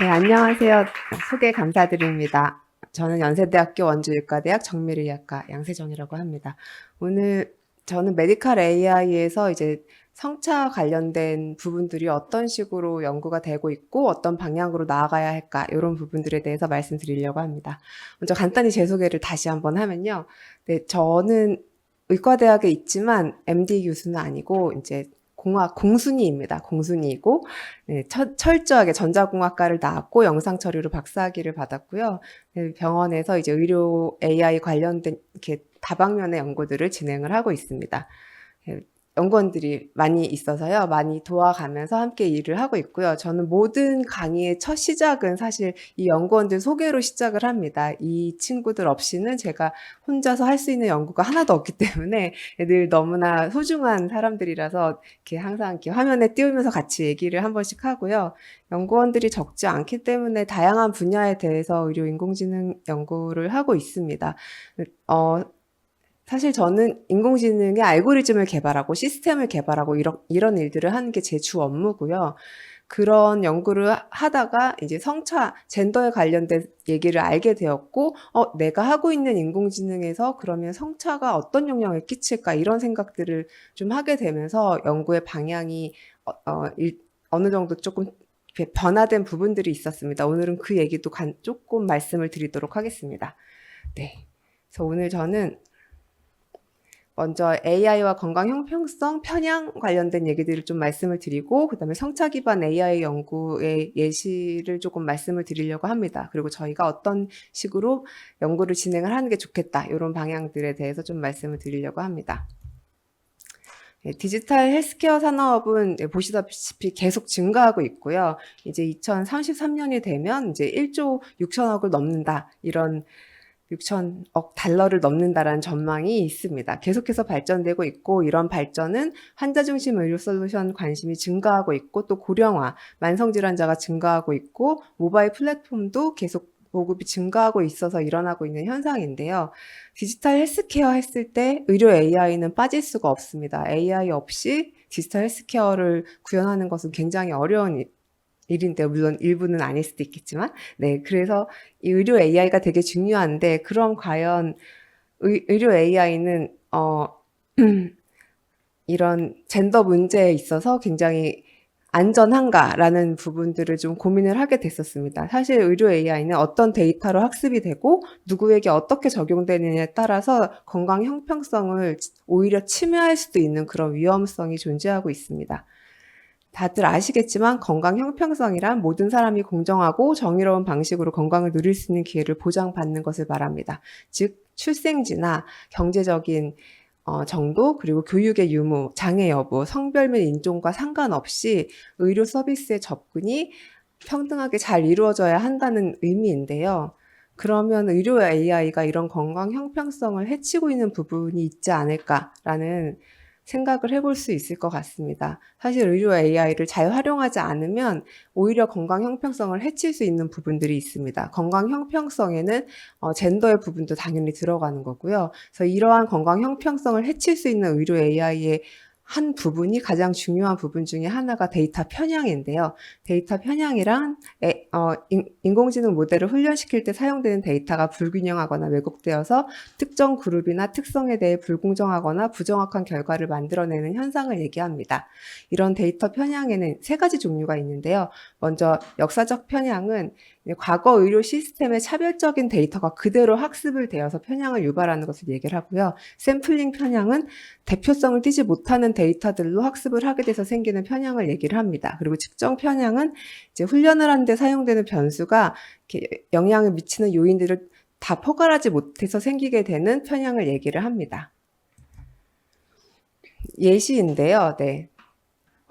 네, 안녕하세요. 소개 감사드립니다. 저는 연세대학교 원주의과대학 정밀의학과 양세정이라고 합니다. 오늘 저는 메디컬 AI에서 이제 성차 관련된 부분들이 어떤 식으로 연구가 되고 있고 어떤 방향으로 나아가야 할까 이런 부분들에 대해서 말씀드리려고 합니다. 먼저 간단히 제 소개를 다시 한번 하면요. 네, 저는 의과대학에 있지만 MD 교수는 아니고 이제 공순이입니다. 공순이이고 네, 철저하게 전자공학과를 나왔고 영상 처리로 박사학위를 받았고요. 네, 병원에서 이제 의료 AI 관련된 이렇게 다방면의 연구들을 진행을 하고 있습니다. 네, 연구원들이 많이 있어서요. 많이 도와가면서 함께 일을 하고 있고요. 저는 모든 강의의 첫 시작은 사실 이 연구원들 소개로 시작을 합니다. 이 친구들 없이는 제가 혼자서 할 수 있는 연구가 하나도 없기 때문에 늘 너무나 소중한 사람들이라서 이렇게 항상 이렇게 화면에 띄우면서 같이 얘기를 한 번씩 하고요. 연구원들이 적지 않기 때문에 다양한 분야에 대해서 의료 인공지능 연구를 하고 있습니다. 사실 저는 인공지능의 알고리즘을 개발하고 시스템을 개발하고 이런 일들을 하는 게 제 주 업무고요. 그런 연구를 하다가 이제 성차, 젠더에 관련된 얘기를 알게 되었고, 내가 하고 있는 인공지능에서 그러면 성차가 어떤 영향을 끼칠까 이런 생각들을 좀 하게 되면서 연구의 방향이 어느 정도 조금 변화된 부분들이 있었습니다. 오늘은 그 얘기도 조금 말씀을 드리도록 하겠습니다. 네. 그래서 오늘 저는 먼저 AI와 건강 형평성, 편향 관련된 얘기들을 좀 말씀을 드리고 그다음에 성차 기반 AI 연구의 예시를 조금 말씀을 드리려고 합니다. 그리고 저희가 어떤 식으로 연구를 진행을 하는 게 좋겠다 이런 방향들에 대해서 좀 말씀을 드리려고 합니다. 디지털 헬스케어 산업은 보시다시피 계속 증가하고 있고요. 이제 2033년이 되면 이제 1조 6천억을 넘는다 이런 6천억 달러를 넘는다라는 전망이 있습니다. 계속해서 발전되고 있고 이런 발전은 환자 중심 의료 솔루션 관심이 증가하고 있고 또 고령화, 만성질환자가 증가하고 있고 모바일 플랫폼도 계속 보급이 증가하고 있어서 일어나고 있는 현상인데요. 디지털 헬스케어 했을 때 의료 AI는 빠질 수가 없습니다. AI 없이 디지털 헬스케어를 구현하는 것은 굉장히 어려운 일인데 물론 일부는 아닐 수도 있겠지만 네 그래서 이 의료 AI가 되게 중요한데 그럼 과연 의료 AI는 이런 젠더 문제에 있어서 굉장히 안전한가라는 부분들을 좀 고민을 하게 됐었습니다. 사실 의료 AI는 어떤 데이터로 학습이 되고 누구에게 어떻게 적용되느냐에 따라서 건강 형평성을 오히려 침해할 수도 있는 그런 위험성이 존재하고 있습니다. 다들 아시겠지만 건강 형평성이란 모든 사람이 공정하고 정의로운 방식으로 건강을 누릴 수 있는 기회를 보장받는 것을 말합니다. 즉 출생지나 경제적인 정도 그리고 교육의 유무, 장애 여부, 성별 및 인종과 상관없이 의료 서비스의 접근이 평등하게 잘 이루어져야 한다는 의미인데요. 그러면 의료 AI가 이런 건강 형평성을 해치고 있는 부분이 있지 않을까라는 생각을 해볼 수 있을 것 같습니다. 사실 의료 AI를 잘 활용하지 않으면 오히려 건강 형평성을 해칠 수 있는 부분들이 있습니다. 건강 형평성에는 젠더의 부분도 당연히 들어가는 거고요. 그래서 이러한 건강 형평성을 해칠 수 있는 의료 AI의 한 부분이 가장 중요한 부분 중에 하나가 데이터 편향인데요. 데이터 편향이란 인공지능 모델을 훈련시킬 때 사용되는 데이터가 불균형하거나 왜곡되어서 특정 그룹이나 특성에 대해 불공정하거나 부정확한 결과를 만들어내는 현상을 얘기합니다. 이런 데이터 편향에는 세 가지 종류가 있는데요. 먼저 역사적 편향은 과거 의료 시스템의 차별적인 데이터가 그대로 학습을 되어서 편향을 유발하는 것을 얘기를 하고요. 샘플링 편향은 대표성을 띠지 못하는 데이터들로 학습을 하게 돼서 생기는 편향을 얘기를 합니다. 그리고 측정 편향은 이제 훈련을 하는데 사용되는 변수가 이렇게 영향을 미치는 요인들을 다 포괄하지 못해서 생기게 되는 편향을 얘기를 합니다. 예시인데요. 네.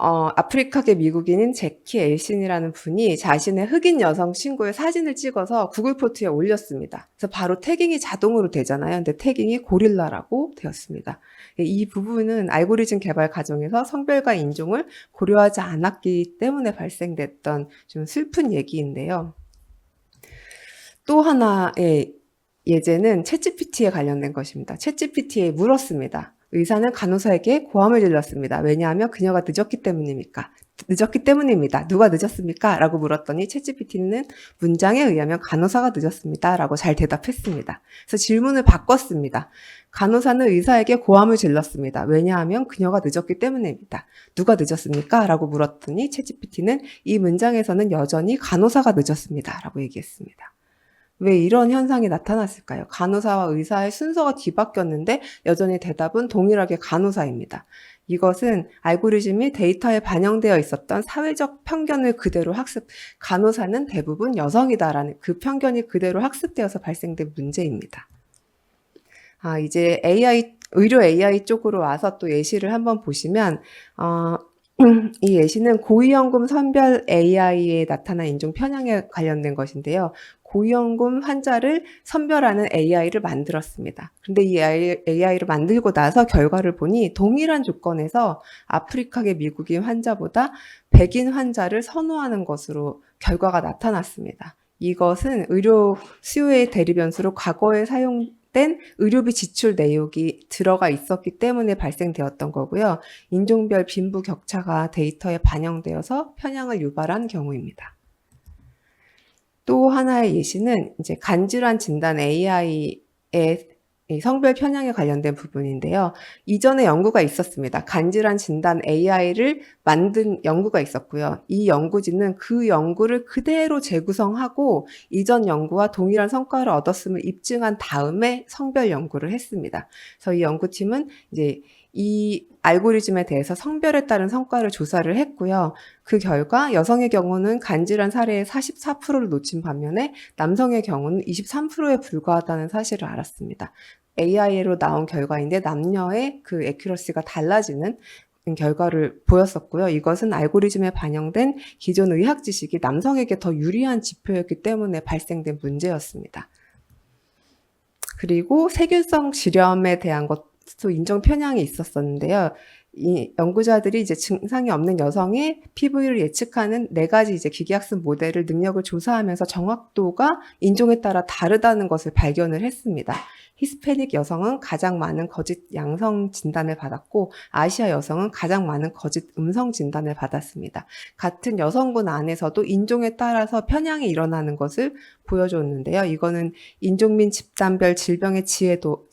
아프리카계 미국인인 제키 엘신이라는 분이 자신의 흑인 여성 친구의 사진을 찍어서 구글 포트에 올렸습니다. 그래서 바로 태깅이 자동으로 되잖아요. 근데 태깅이 고릴라라고 되었습니다. 이 부분은 알고리즘 개발 과정에서 성별과 인종을 고려하지 않았기 때문에 발생됐던 좀 슬픈 얘기인데요. 또 하나의 예제는 챗GPT에 관련된 것입니다. 챗GPT에 물었습니다. 의사는 간호사에게 고함을 질렀습니다. 왜냐하면 그녀가 늦었기 때문입니까? 늦었기 때문입니다. 누가 늦었습니까? 라고 물었더니 챗GPT는 문장에 의하면 간호사가 늦었습니다. 라고 잘 대답했습니다. 그래서 질문을 바꿨습니다. 간호사는 의사에게 고함을 질렀습니다. 왜냐하면 그녀가 늦었기 때문입니다. 누가 늦었습니까? 라고 물었더니 챗GPT는 이 문장에서는 여전히 간호사가 늦었습니다. 라고 얘기했습니다. 왜 이런 현상이 나타났을까요? 간호사와 의사의 순서가 뒤바뀌었는데 여전히 대답은 동일하게 간호사입니다. 이것은 알고리즘이 데이터에 반영되어 있었던 사회적 편견을 그대로 간호사는 대부분 여성이다라는 그 편견이 그대로 학습되어서 발생된 문제입니다. 이제 의료 AI 쪽으로 와서 또 예시를 한번 보시면, 이 예시는 고위험군 선별 AI에 나타난 인종 편향에 관련된 것인데요. 고위험군 환자를 선별하는 AI를 만들었습니다. 근데 이 AI를 만들고 나서 결과를 보니 동일한 조건에서 아프리카계 미국인 환자보다 백인 환자를 선호하는 것으로 결과가 나타났습니다. 이것은 의료 수요의 대리 변수로 과거에 사용된 의료비 지출 내역이 들어가 있었기 때문에 발생되었던 거고요. 인종별 빈부 격차가 데이터에 반영되어서 편향을 유발한 경우입니다. 또 하나의 예시는 이제 간질환 진단 AI의 성별 편향에 관련된 부분인데요. 이전에 연구가 있었습니다. 간질환 진단 AI를 만든 연구가 있었고요. 이 연구진은 그 연구를 그대로 재구성하고 이전 연구와 동일한 성과를 얻었음을 입증한 다음에 성별 연구를 했습니다. 그래서 이 연구팀은 이제 이 알고리즘에 대해서 성별에 따른 성과를 조사를 했고요. 그 결과 여성의 경우는 간질환 사례의 44%를 놓친 반면에 남성의 경우는 23%에 불과하다는 사실을 알았습니다. AI로 나온 결과인데 남녀의 그 애큐러시가 달라지는 결과를 보였었고요. 이것은 알고리즘에 반영된 기존 의학 지식이 남성에게 더 유리한 지표였기 때문에 발생된 문제였습니다. 그리고 세균성 질염에 대한 것도 인종 편향이 있었었는데요. 이 연구자들이 이제 증상이 없는 여성의 피부를 예측하는 4가지 이제 기계학습 모델을 능력을 조사하면서 정확도가 인종에 따라 다르다는 것을 발견을 했습니다. 히스패닉 여성은 가장 많은 거짓 양성 진단을 받았고 아시아 여성은 가장 많은 거짓 음성 진단을 받았습니다. 같은 여성군 안에서도 인종에 따라서 편향이 일어나는 것을 보여줬는데요. 이거는 인종 및 집단별 질병의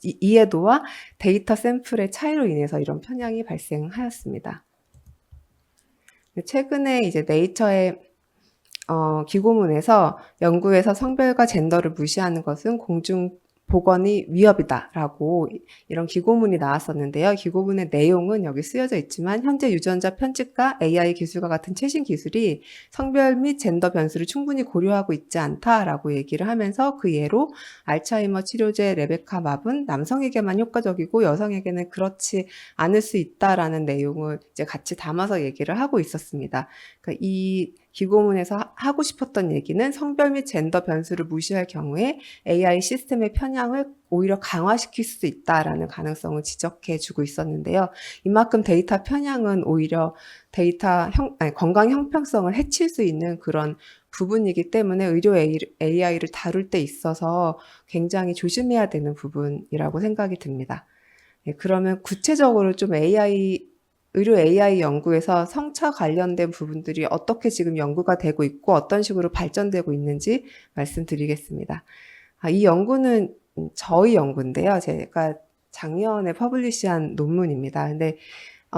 이해도와 데이터 샘플의 차이로 인해서 이런 편향이 발생하였습니다. 최근에 이제 네이처의 기고문에서 연구에서 성별과 젠더를 무시하는 것은 공중보건이 위협이다라고 이런 기고문이 나왔었는데요. 기고문의 내용은 여기 쓰여져 있지만 현재 유전자 편집과 AI 기술과 같은 최신 기술이 성별 및 젠더 변수를 충분히 고려하고 있지 않다라고 얘기를 하면서 그 예로 알츠하이머 치료제 레베카맙은 남성에게만 효과적이고 여성에게는 그렇지 않을 수 있다라는 내용을 이제 같이 담아서 얘기를 하고 있었습니다. 그러니까 이 기고문에서 하고 싶었던 얘기는 성별 및 젠더 변수를 무시할 경우에 AI 시스템의 편향을 오히려 강화시킬 수 있다라는 가능성을 지적해 주고 있었는데요. 이만큼 데이터 편향은 오히려 건강 형평성을 해칠 수 있는 그런 부분이기 때문에 의료 AI를 다룰 때 있어서 굉장히 조심해야 되는 부분이라고 생각이 듭니다. 그러면 구체적으로 좀 의료 AI 연구에서 성차 관련된 부분들이 어떻게 지금 연구가 되고 있고 어떤 식으로 발전되고 있는지 말씀드리겠습니다. 이 연구는 저희 연구인데요. 제가 작년에 퍼블리시한 논문입니다. 근데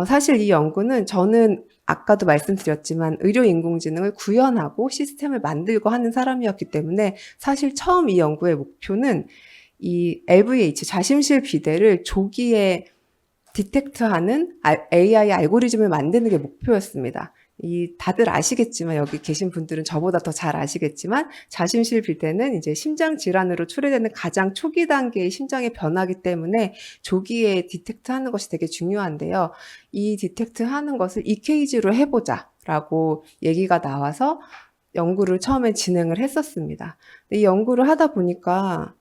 사실 이 연구는 저는 아까도 말씀드렸지만 의료인공지능을 구현하고 시스템을 만들고 하는 사람이었기 때문에 사실 처음 이 연구의 목표는 이 LVH, 자심실 비대를 조기에 디텍트하는 AI 알고리즘을 만드는 게 목표였습니다. 다들 아시겠지만 여기 계신 분들은 저보다 더 잘 아시겠지만 자심실 비대는 이제 심장 질환으로 초래되는 가장 초기 단계의 심장의 변화이기 때문에 조기에 디텍트하는 것이 되게 중요한데요. 이 디텍트하는 것을 EKG로 해보자라고 얘기가 나와서 연구를 처음에 진행을 했었습니다. 이 연구를 하다 보니까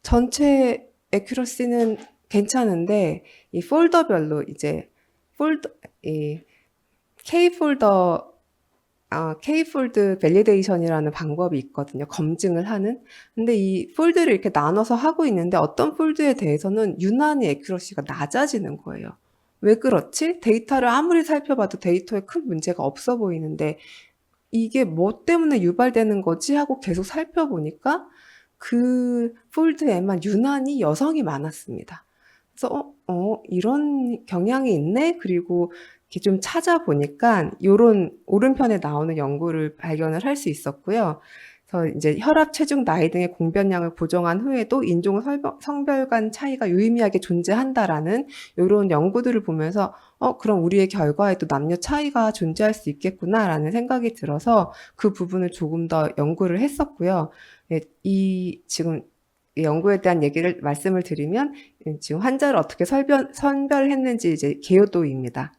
전체 애큐러시는 괜찮은데 이 폴더별로 이제 K-폴드 밸리데이션이라는 방법이 있거든요. 검증을 하는. 근데 이 폴드를 이렇게 나눠서 하고 있는데 어떤 폴드에 대해서는 유난히 애큐러시가 낮아지는 거예요. 왜 그렇지? 데이터를 아무리 살펴봐도 데이터에 큰 문제가 없어 보이는데 이게 뭐 때문에 유발되는 거지? 하고 계속 살펴보니까 그 폴드에만 유난히 여성이 많았습니다. 그래서 이런 경향이 있네? 그리고 이렇게 좀 찾아보니까 요런 오른편에 나오는 연구를 발견을 할 수 있었고요. 그래서 이제 혈압, 체중, 나이 등의 공변량을 보정한 후에도 인종 성별 간 차이가 유의미하게 존재한다라는 요런 연구들을 보면서 그럼 우리의 결과에도 남녀 차이가 존재할 수 있겠구나라는 생각이 들어서 그 부분을 조금 더 연구를 했었고요. 예, 지금 이 연구에 대한 말씀을 드리면 지금 환자를 어떻게 선별했는지 이제 개요도입니다.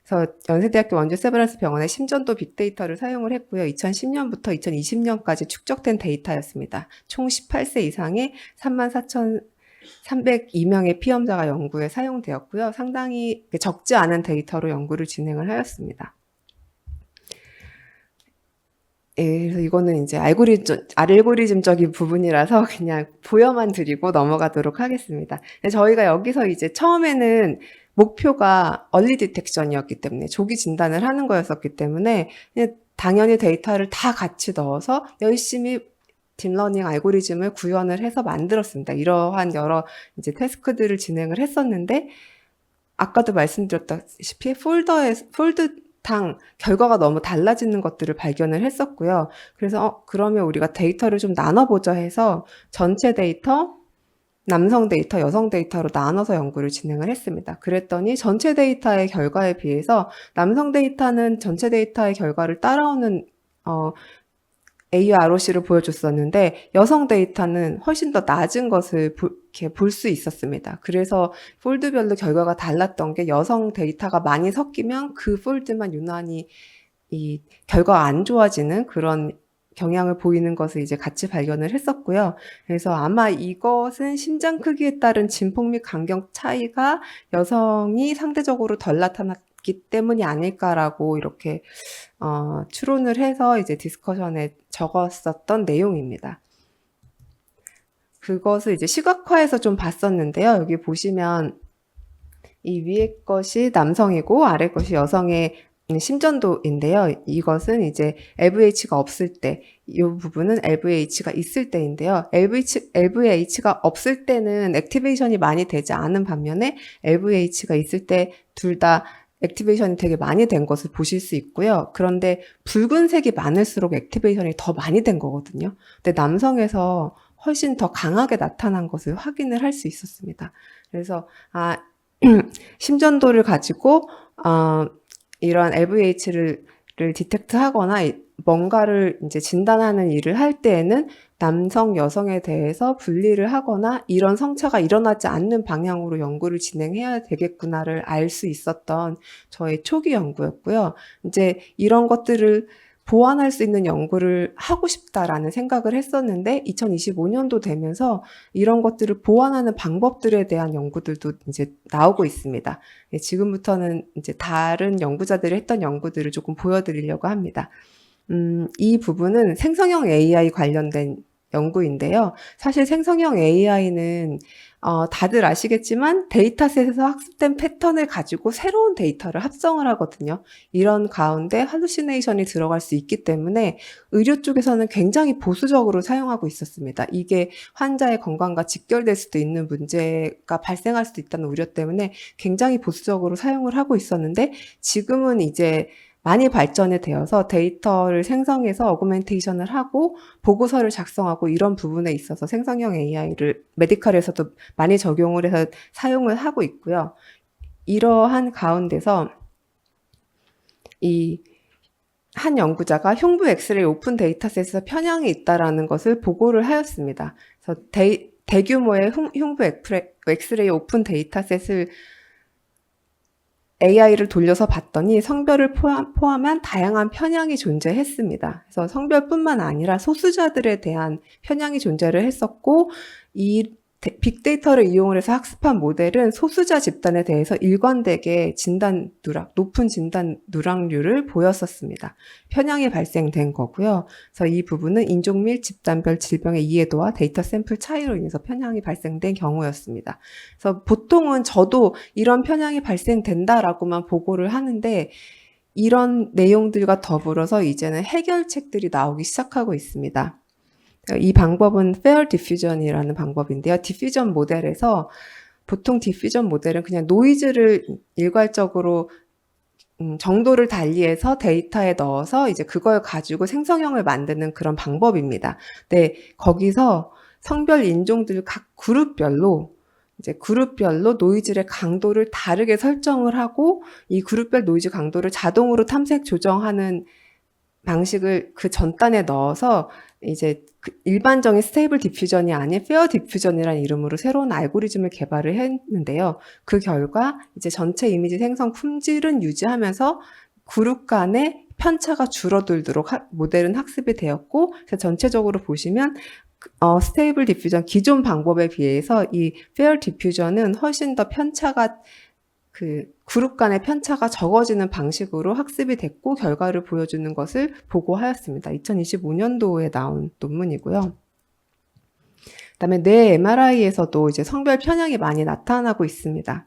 그래서 연세대학교 원주 세브란스 병원의 심전도 빅데이터를 사용을 했고요. 2010년부터 2020년까지 축적된 데이터였습니다. 총 18세 이상의 34,302명의 피험자가 연구에 사용되었고요. 상당히 적지 않은 데이터로 연구를 진행을 하였습니다. 예, 그래서 이거는 이제 알고리즘적인 부분이라서 그냥 보여만 드리고 넘어가도록 하겠습니다. 저희가 여기서 이제 처음에는 목표가 얼리 디텍션이었기 때문에 조기 진단을 하는 거였었기 때문에 당연히 데이터를 다 같이 넣어서 열심히 딥러닝 알고리즘을 구현을 해서 만들었습니다. 이러한 여러 이제 태스크들을 진행을 했었는데 아까도 말씀드렸다시피 폴드당 결과가 너무 달라지는 것들을 발견을 했었고요. 그래서 그러면 우리가 데이터를 좀 나눠보자 해서 전체 데이터, 남성 데이터, 여성 데이터로 나눠서 연구를 진행을 했습니다. 그랬더니 전체 데이터의 결과에 비해서 남성 데이터는 전체 데이터의 결과를 따라오는 AUROC를 보여줬었는데 여성 데이터는 훨씬 더 낮은 것을 이렇게 볼 수 있었습니다. 그래서 폴드별로 결과가 달랐던 게 여성 데이터가 많이 섞이면 그 폴드만 유난히 이 결과가 안 좋아지는 그런 경향을 보이는 것을 이제 같이 발견을 했었고요. 그래서 아마 이것은 심장 크기에 따른 진폭 및 간격 차이가 여성이 상대적으로 덜 나타났기 때문이 아닐까라고 이렇게 추론을 해서 이제 디스커션에 적었었던 내용입니다. 그것을 이제 시각화해서 좀 봤었는데요. 여기 보시면 이 위에 것이 남성이고 아래 것이 여성의 심전도인데요. 이것은 이제 LVH가 없을 때, 이 부분은 LVH가 있을 때인데요. LVH가 없을 때는 액티베이션이 많이 되지 않은 반면에 LVH가 있을 때 둘 다 액티베이션이 되게 많이 된 것을 보실 수 있고요. 그런데 붉은색이 많을수록 액티베이션이 더 많이 된 거거든요. 근데 남성에서 훨씬 더 강하게 나타난 것을 확인을 할 수 있었습니다. 그래서 심전도를 가지고 이러한 LVH를 디텍트하거나 뭔가를 이제 진단하는 일을 할 때에는 남성, 여성에 대해서 분리를 하거나 이런 성차가 일어나지 않는 방향으로 연구를 진행해야 되겠구나를 알 수 있었던 저의 초기 연구였고요. 이제 이런 것들을 보완할 수 있는 연구를 하고 싶다라는 생각을 했었는데 2025년도 되면서 이런 것들을 보완하는 방법들에 대한 연구들도 이제 나오고 있습니다. 지금부터는 이제 다른 연구자들이 했던 연구들을 조금 보여드리려고 합니다. 이 부분은 생성형 AI 관련된 연구인데요. 사실 생성형 AI는 다들 아시겠지만 데이터셋에서 학습된 패턴을 가지고 새로운 데이터를 합성을 하거든요. 이런 가운데 할루시네이션이 들어갈 수 있기 때문에 의료 쪽에서는 굉장히 보수적으로 사용하고 있었습니다. 이게 환자의 건강과 직결될 수도 있는 문제가 발생할 수도 있다는 우려 때문에 굉장히 보수적으로 사용을 하고 있었는데 지금은 이제 많이 발전이 되어서 데이터를 생성해서 어그멘테이션을 하고 보고서를 작성하고 이런 부분에 있어서 생성형 AI를 메디컬에서도 많이 적용을 해서 사용을 하고 있고요. 이러한 가운데서 이 한 연구자가 흉부 엑스레이 오픈 데이터셋에서 편향이 있다라는 것을 보고를 하였습니다. 그래서 대규모의 흉부 엑스레이 오픈 데이터셋을 AI를 돌려서 봤더니 성별을 포함한 다양한 편향이 존재했습니다. 그래서 성별뿐만 아니라 소수자들에 대한 편향이 존재를 했었고 빅데이터를 이용을 해서 학습한 모델은 소수자 집단에 대해서 일관되게 높은 진단 누락률을 보였었습니다. 편향이 발생된 거고요. 그래서 이 부분은 인종 및 집단별 질병의 이해도와 데이터 샘플 차이로 인해서 편향이 발생된 경우였습니다. 그래서 보통은 저도 이런 편향이 발생된다라고만 보고를 하는데 이런 내용들과 더불어서 이제는 해결책들이 나오기 시작하고 있습니다. 이 방법은 Fair Diffusion이라는 방법인데요. 디퓨전 모델에서 보통 디퓨전 모델은 그냥 노이즈를 일괄적으로 정도를 달리해서 데이터에 넣어서 이제 그걸 가지고 생성형을 만드는 그런 방법입니다. 네, 거기서 성별 인종들 각 그룹별로 노이즈의 강도를 다르게 설정을 하고 이 그룹별 노이즈 강도를 자동으로 탐색 조정하는 방식을 그 전단에 넣어서 이제 일반적인 스테이블 디퓨전이 아닌 페어 디퓨전이라는 이름으로 새로운 알고리즘을 개발을 했는데요. 그 결과 이제 전체 이미지 생성 품질은 유지하면서 그룹 간의 편차가 줄어들도록 모델은 학습이 되었고, 그래서 전체적으로 보시면 스테이블 디퓨전 기존 방법에 비해서 이 페어 디퓨전은 훨씬 더 그룹 간의 편차가 적어지는 방식으로 학습이 됐고 결과를 보여주는 것을 보고하였습니다. 2025년도에 나온 논문이고요. 그다음에 뇌 MRI에서도 이제 성별 편향이 많이 나타나고 있습니다.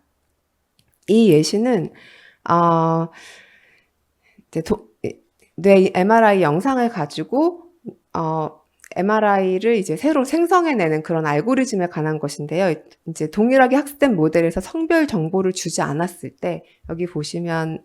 이 예시는 뇌 MRI 영상을 가지고 MRI를 이제 새로 생성해내는 그런 알고리즘에 관한 것인데요. 이제 동일하게 학습된 모델에서 성별 정보를 주지 않았을 때, 여기 보시면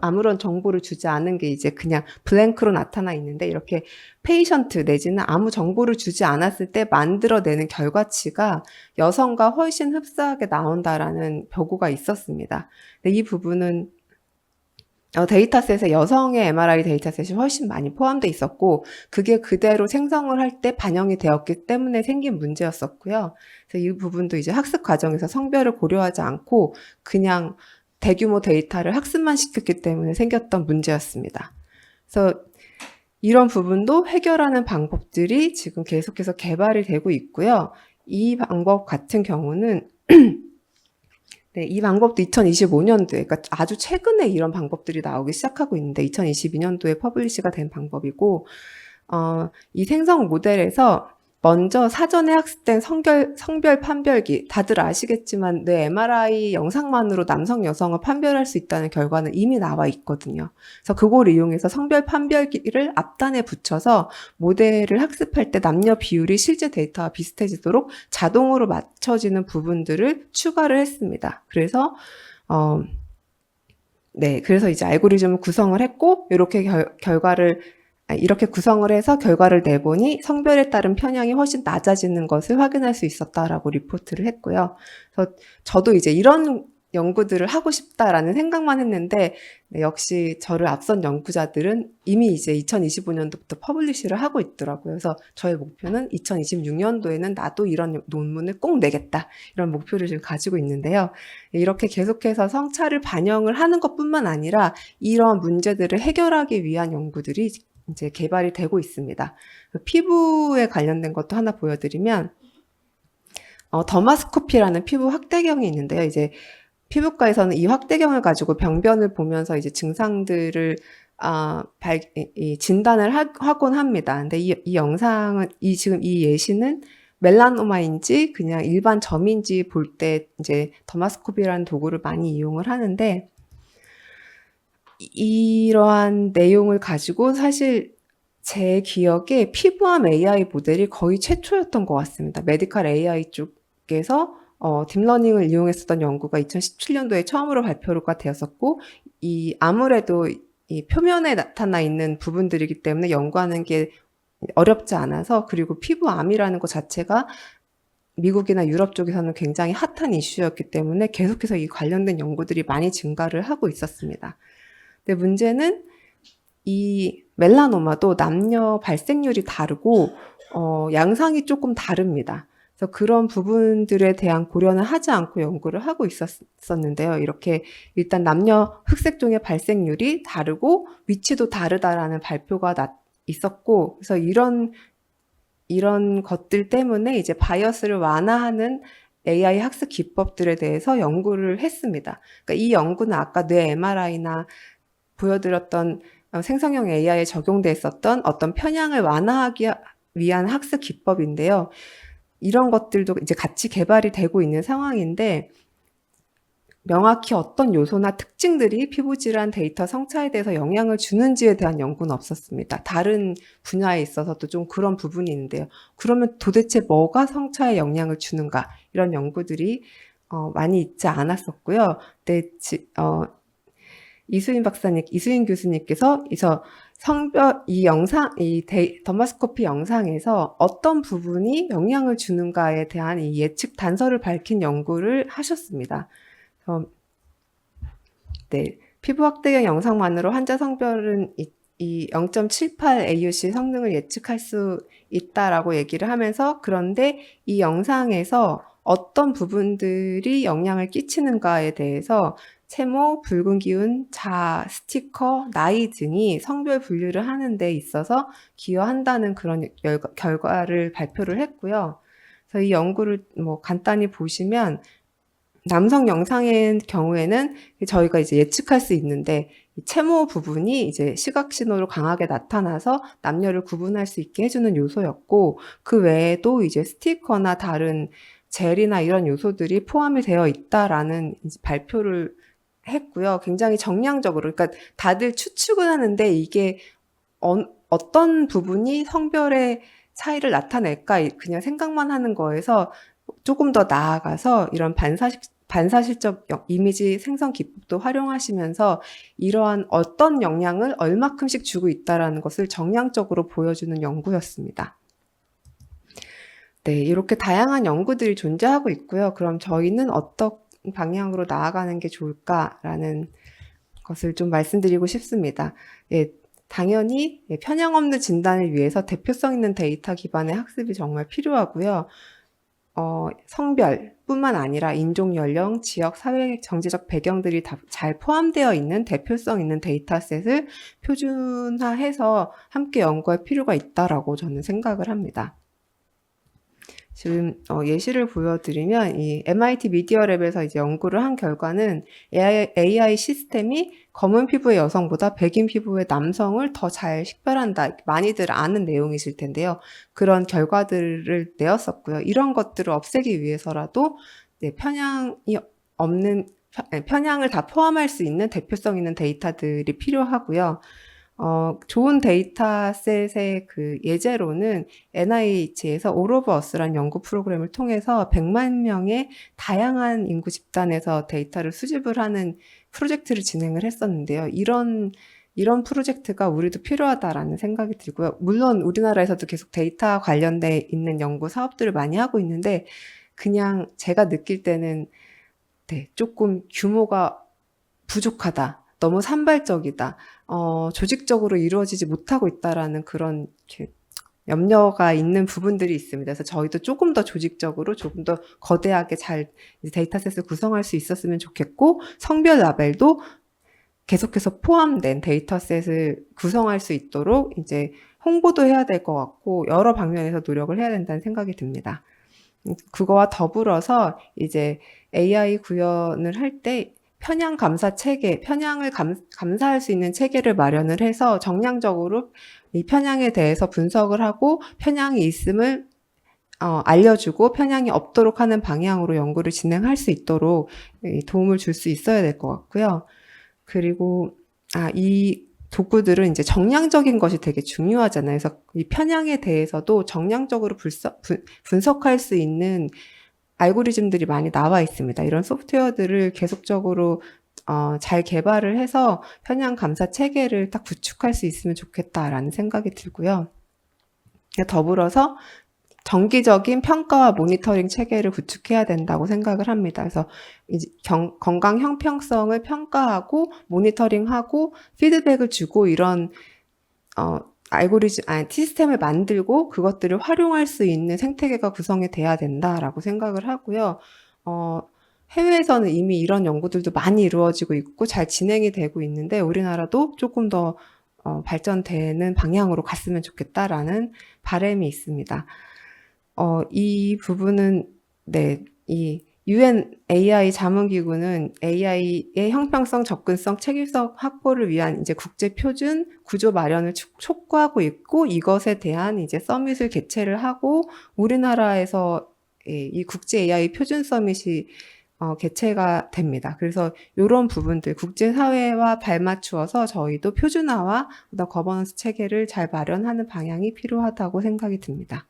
아무런 정보를 주지 않은 게 이제 그냥 블랭크로 나타나 있는데, 이렇게 페이션트 내지는 아무 정보를 주지 않았을 때 만들어내는 결과치가 여성과 훨씬 흡사하게 나온다라는 보고가 있었습니다. 근데 이 부분은 데이터셋에 여성의 MRI 데이터셋이 훨씬 많이 포함되어 있었고 그게 그대로 생성을 할 때 반영이 되었기 때문에 생긴 문제였었고요. 그래서 이 부분도 이제 학습 과정에서 성별을 고려하지 않고 그냥 대규모 데이터를 학습만 시켰기 때문에 생겼던 문제였습니다. 그래서 이런 부분도 해결하는 방법들이 지금 계속해서 개발이 되고 있고요. 이 방법 같은 경우는 네, 이 방법도 2025년도에, 그러니까 아주 최근에 이런 방법들이 나오기 시작하고 있는데 2022년도에 퍼블리시가 된 방법이고 이 생성 모델에서 먼저 사전에 학습된 성별 판별기, 다들 아시겠지만 뇌 MRI 영상만으로 남성, 여성을 판별할 수 있다는 결과는 이미 나와 있거든요. 그래서 그걸 이용해서 성별 판별기를 앞단에 붙여서 모델을 학습할 때 남녀 비율이 실제 데이터와 비슷해지도록 자동으로 맞춰지는 부분들을 추가를 했습니다. 그래서 그래서 이제 알고리즘을 구성을 했고 이렇게 구성을 해서 결과를 내보니 성별에 따른 편향이 훨씬 낮아지는 것을 확인할 수 있었다라고 리포트를 했고요. 그래서 저도 이제 이런 연구들을 하고 싶다라는 생각만 했는데 역시 저를 앞선 연구자들은 이미 이제 2025년도부터 퍼블리시를 하고 있더라고요. 그래서 저의 목표는 2026년도에는 나도 이런 논문을 꼭 내겠다. 이런 목표를 지금 가지고 있는데요. 이렇게 계속해서 성차를 반영을 하는 것뿐만 아니라 이런 문제들을 해결하기 위한 연구들이 이제 개발이 되고 있습니다. 피부에 관련된 것도 하나 보여드리면 더마스코피라는 피부 확대경이 있는데요. 이제 피부과에서는 이 확대경을 가지고 병변을 보면서 이제 증상들을 진단을 하곤 합니다. 근데 이 영상은 지금 이 예시는 멜라노마인지 그냥 일반 점인지 볼 때 이제 더마스코피라는 도구를 많이 이용을 하는데 이러한 내용을 가지고 사실 제 기억에 피부암 AI 모델이 거의 최초였던 것 같습니다. 메디컬 AI 쪽에서 딥러닝을 이용했었던 연구가 2017년도에 처음으로 발표가 되었었고 아무래도 이 표면에 나타나 있는 부분들이기 때문에 연구하는 게 어렵지 않아서 그리고 피부암이라는 것 자체가 미국이나 유럽 쪽에서는 굉장히 핫한 이슈였기 때문에 계속해서 이 관련된 연구들이 많이 증가를 하고 있었습니다. 근데 문제는 이 멜라노마도 남녀 발생률이 다르고 양상이 조금 다릅니다. 그래서 그런 부분들에 대한 고려는 하지 않고 연구를 하고 있었는데요. 이렇게 일단 남녀 흑색종의 발생률이 다르고 위치도 다르다라는 발표가 있었고, 그래서 이런 이런 것들 때문에 이제 바이어스를 완화하는 AI 학습 기법들에 대해서 연구를 했습니다. 그러니까 이 연구는 아까 뇌 MRI나 보여드렸던 생성형 AI에 적용돼 있었던 어떤 편향을 완화하기 위한 학습 기법인데요. 이런 것들도 이제 같이 개발이 되고 있는 상황인데 명확히 어떤 요소나 특징들이 피부 질환 데이터 성차에 대해서 영향을 주는지에 대한 연구는 없었습니다. 다른 분야에 있어서도 좀 그런 부분이 있는데요. 그러면 도대체 뭐가 성차에 영향을 주는가? 이런 연구들이 많이 있지 않았었고요. 근데 이수인 교수님께서 더마스코피 영상에서 어떤 부분이 영향을 주는가에 대한 이 예측 단서를 밝힌 연구를 하셨습니다. 네, 피부 확대경 영상만으로 환자 성별은 이 0.78 AUC 성능을 예측할 수 있다라고 얘기를 하면서 그런데 이 영상에서 어떤 부분들이 영향을 끼치는가에 대해서 채모, 붉은 기운, 자, 스티커, 나이 등이 성별 분류를 하는 데 있어서 기여한다는 그런 결과를 발표를 했고요. 그래서 이 연구를 간단히 보시면 남성 영상의 경우에는 저희가 이제 예측할 수 있는데 채모 부분이 이제 시각 신호로 강하게 나타나서 남녀를 구분할 수 있게 해주는 요소였고 그 외에도 이제 스티커나 다른 젤이나 이런 요소들이 포함이 되어 있다라는 이제 발표를 했고요. 굉장히 정량적으로 그러니까 다들 추측은 하는데 이게 어떤 부분이 성별의 차이를 나타낼까 그냥 생각만 하는 거에서 조금 더 나아가서 이런 반사실적 이미지 생성 기법도 활용하시면서 이러한 어떤 영향을 얼마큼씩 주고 있다는 것을 정량적으로 보여주는 연구였습니다. 네, 이렇게 다양한 연구들이 존재하고 있고요. 그럼 저희는 어떤 방향으로 나아가는 게 좋을까라는 것을 좀 말씀드리고 싶습니다. 예, 당연히 편향 없는 진단을 위해서 대표성 있는 데이터 기반의 학습이 정말 필요하고요. 성별뿐만 아니라 인종, 연령, 지역, 사회, 정치적 배경들이 다 잘 포함되어 있는 대표성 있는 데이터셋을 표준화해서 함께 연구할 필요가 있다라고 저는 생각을 합니다. 지금 예시를 보여드리면 이 MIT 미디어랩에서 이제 연구를 한 결과는 AI 시스템이 검은 피부의 여성보다 백인 피부의 남성을 더 잘 식별한다. 많이들 아는 내용이실 텐데요. 그런 결과들을 내었었고요. 이런 것들을 없애기 위해서라도 편향을 다 포함할 수 있는 대표성 있는 데이터들이 필요하고요. 좋은 데이터셋의 그 예제로는 NIH에서 All of Us라는 연구 프로그램을 통해서 100만 명의 다양한 인구 집단에서 데이터를 수집을 하는 프로젝트를 진행을 했었는데요. 이런 프로젝트가 우리도 필요하다라는 생각이 들고요. 물론 우리나라에서도 계속 데이터 관련돼 있는 연구 사업들을 많이 하고 있는데 그냥 제가 느낄 때는 조금 규모가 부족하다. 너무 산발적이다. 조직적으로 이루어지지 못하고 있다라는 그런 염려가 있는 부분들이 있습니다. 그래서 저희도 조금 더 조직적으로 조금 더 거대하게 잘 데이터셋을 구성할 수 있었으면 좋겠고 성별 라벨도 계속해서 포함된 데이터셋을 구성할 수 있도록 이제 홍보도 해야 될 것 같고 여러 방면에서 노력을 해야 된다는 생각이 듭니다. 그거와 더불어서 이제 AI 구현을 할 때 편향 감사 체계, 편향을 감사할 수 있는 체계를 마련을 해서 정량적으로 이 편향에 대해서 분석을 하고 편향이 있음을 알려주고 편향이 없도록 하는 방향으로 연구를 진행할 수 있도록 도움을 줄 수 있어야 될 것 같고요. 그리고 이 도구들은 이제 정량적인 것이 되게 중요하잖아요. 그래서 이 편향에 대해서도 정량적으로 분석할 수 있는 알고리즘들이 많이 나와 있습니다. 이런 소프트웨어들을 계속적으로 잘 개발을 해서 편향 감사 체계를 딱 구축할 수 있으면 좋겠다라는 생각이 들고요. 더불어서 정기적인 평가와 모니터링 체계를 구축해야 된다고 생각을 합니다. 그래서 이제 건강 형평성을 평가하고 모니터링하고 피드백을 주고 이런 시스템을 만들고 그것들을 활용할 수 있는 생태계가 구성이 돼야 된다라고 생각을 하고요. 해외에서는 이미 이런 연구들도 많이 이루어지고 있고 잘 진행이 되고 있는데 우리나라도 조금 더 발전되는 방향으로 갔으면 좋겠다라는 바람이 있습니다. 이 부분은 이 UN AI 자문기구는 AI의 형평성, 접근성, 책임성 확보를 위한 이제 국제 표준 구조 마련을 촉구하고 있고, 이것에 대한 이제 서밋을 개최를 하고, 우리나라에서 이 국제 AI 표준 서밋이 개최가 됩니다. 그래서 이런 부분들 국제사회와 발맞추어서 저희도 표준화와 어떤 거버넌스 체계를 잘 마련하는 방향이 필요하다고 생각이 듭니다.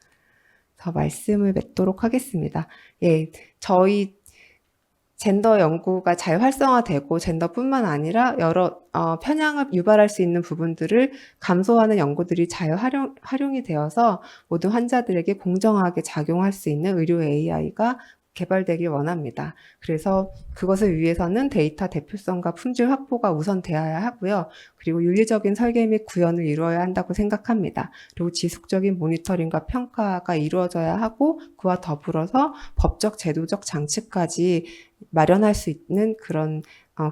더 말씀을 맺도록 하겠습니다. 저희 젠더 연구가 잘 활성화되고 젠더뿐만 아니라 여러 편향을 유발할 수 있는 부분들을 감소하는 연구들이 잘 활용이 되어서 모든 환자들에게 공정하게 작용할 수 있는 의료 AI가 개발되길 원합니다. 그래서 그것을 위해서는 데이터 대표성과 품질 확보가 우선되어야 하고요. 그리고 윤리적인 설계 및 구현을 이루어야 한다고 생각합니다. 그리고 지속적인 모니터링과 평가가 이루어져야 하고, 그와 더불어서 법적 제도적 장치까지 마련할 수 있는 그런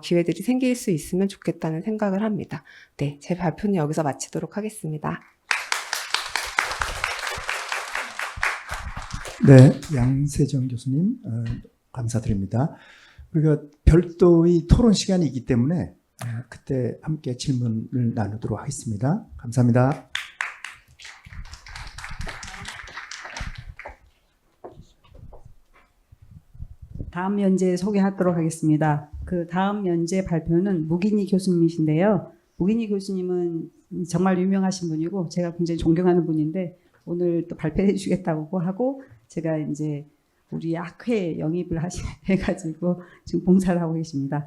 기회들이 생길 수 있으면 좋겠다는 생각을 합니다. 네, 제 발표는 여기서 마치도록 하겠습니다. 네, 양세정 교수님 감사드립니다. 우리가 별도의 토론 시간이 있기 때문에 그때 함께 질문을 나누도록 하겠습니다. 감사합니다. 다음 연재 소개하도록 하겠습니다. 그 다음 연재 발표는 무기니 교수님이신데요. 무기니 교수님은 정말 유명하신 분이고 제가 굉장히 존경하는 분인데, 오늘 또 발표해 주겠다고 하고 제가 이제 우리 학회에 영입을 해가지고 지금 봉사를 하고 계십니다.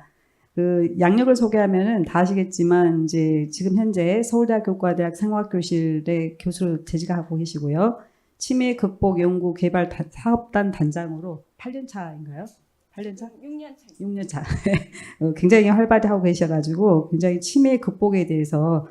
그 양력을 소개하면은 다 아시겠지만 이제 지금 현재 서울대학교 교과대학 생화학교실의 교수로 재직하고 계시고요. 치매 극복 연구 개발 사업단 단장으로 8년 차인가요? 8년 차? 6년 차. 굉장히 활발히 하고 계셔가지고 굉장히 치매 극복에 대해서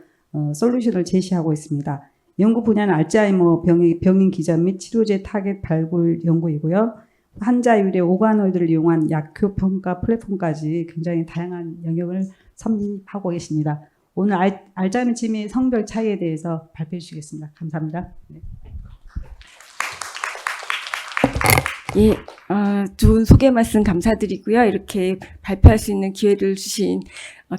솔루션을 제시하고 있습니다. 연구 분야는 알츠하이머 병인 기전 및 치료제 타겟 발굴 연구이고요. 환자율의 오가노이드를 이용한 약효 평가 플랫폼까지 굉장히 다양한 영역을 섭립하고 계십니다. 오늘 알츠하이머 치매의 성별 차이에 대해서 발표해 주시겠습니다. 감사합니다. 네. 좋은 소개 말씀 감사드리고요. 이렇게 발표할 수 있는 기회를 주신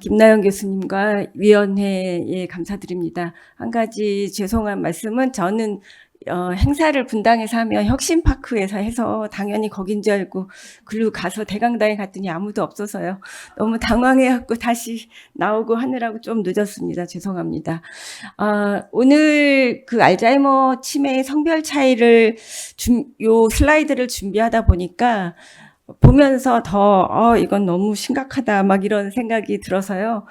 김나영 교수님과 위원회에 감사드립니다. 한 가지 죄송한 말씀은, 저는 행사를 분당에서 하면 혁신파크에서 해서 당연히 거긴 줄 알고 글로 가서 대강당에 갔더니 아무도 없어서요. 너무 당황해갖고 다시 나오고 하느라고 좀 늦었습니다. 죄송합니다. 오늘 그 알츠하이머 치매의 성별 차이를 요 슬라이드를 준비하다 보니까 보면서 더 이건 너무 심각하다 막 이런 생각이 들어서요.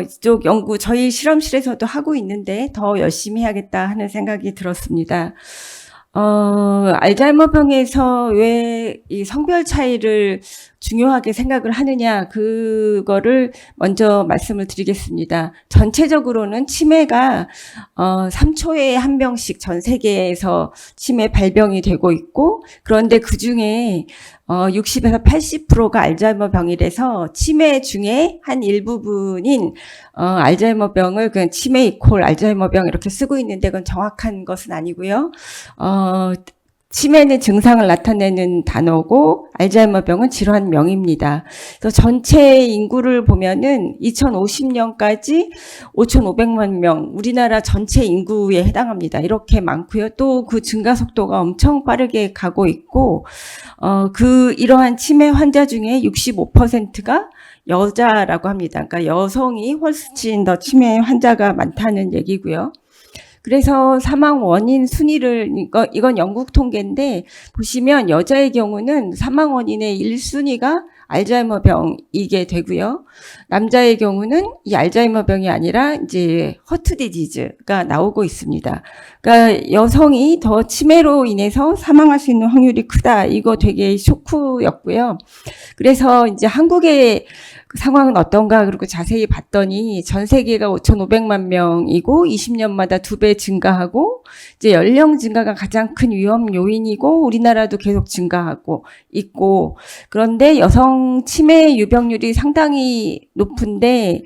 이쪽 연구 저희 실험실에서도 하고 있는데 더 열심히 해야겠다 하는 생각이 들었습니다. 알츠하이머병에서 왜 이 성별 차이를 중요하게 생각을 하느냐, 그거를 먼저 말씀을 드리겠습니다. 전체적으로는 치매가 3초에 한 명씩 전 세계에서 치매 발병이 되고 있고, 그런데 그중에 60에서 80%가 알츠하이머병이라서 치매 중에 한 일부분인 알츠하이머병을 그냥 치매 이콜 알츠하이머병 이렇게 쓰고 있는데, 그건 정확한 것은 아니고요. 치매는 증상을 나타내는 단어고 알츠하이머병은 질환명입니다. 그래서 전체 인구를 보면은 2050년까지 5,500만 명, 우리나라 전체 인구에 해당합니다. 이렇게 많고요. 또 그 증가 속도가 엄청 빠르게 가고 있고, 이러한 치매 환자 중에 65%가 여자라고 합니다. 그러니까 여성이 훨씬 더 치매 환자가 많다는 얘기고요. 그래서 사망 원인 순위를, 이건 영국 통계인데, 보시면 여자의 경우는 사망 원인의 1순위가 알츠하이머병이게 되고요. 남자의 경우는 이 알츠하이머병이 아니라 이제 허트 디지즈가 나오고 있습니다. 그러니까 여성이 더 치매로 인해서 사망할 수 있는 확률이 크다. 이거 되게 쇼크였고요. 그래서 이제 한국의 그 상황은 어떤가 그리고 자세히 봤더니 전 세계가 5,500만 명이고 20년마다 2배 증가하고 이제 연령 증가가 가장 큰 위험 요인이고 우리나라도 계속 증가하고 있고 그런데 여성 치매 유병률이 상당히 높은데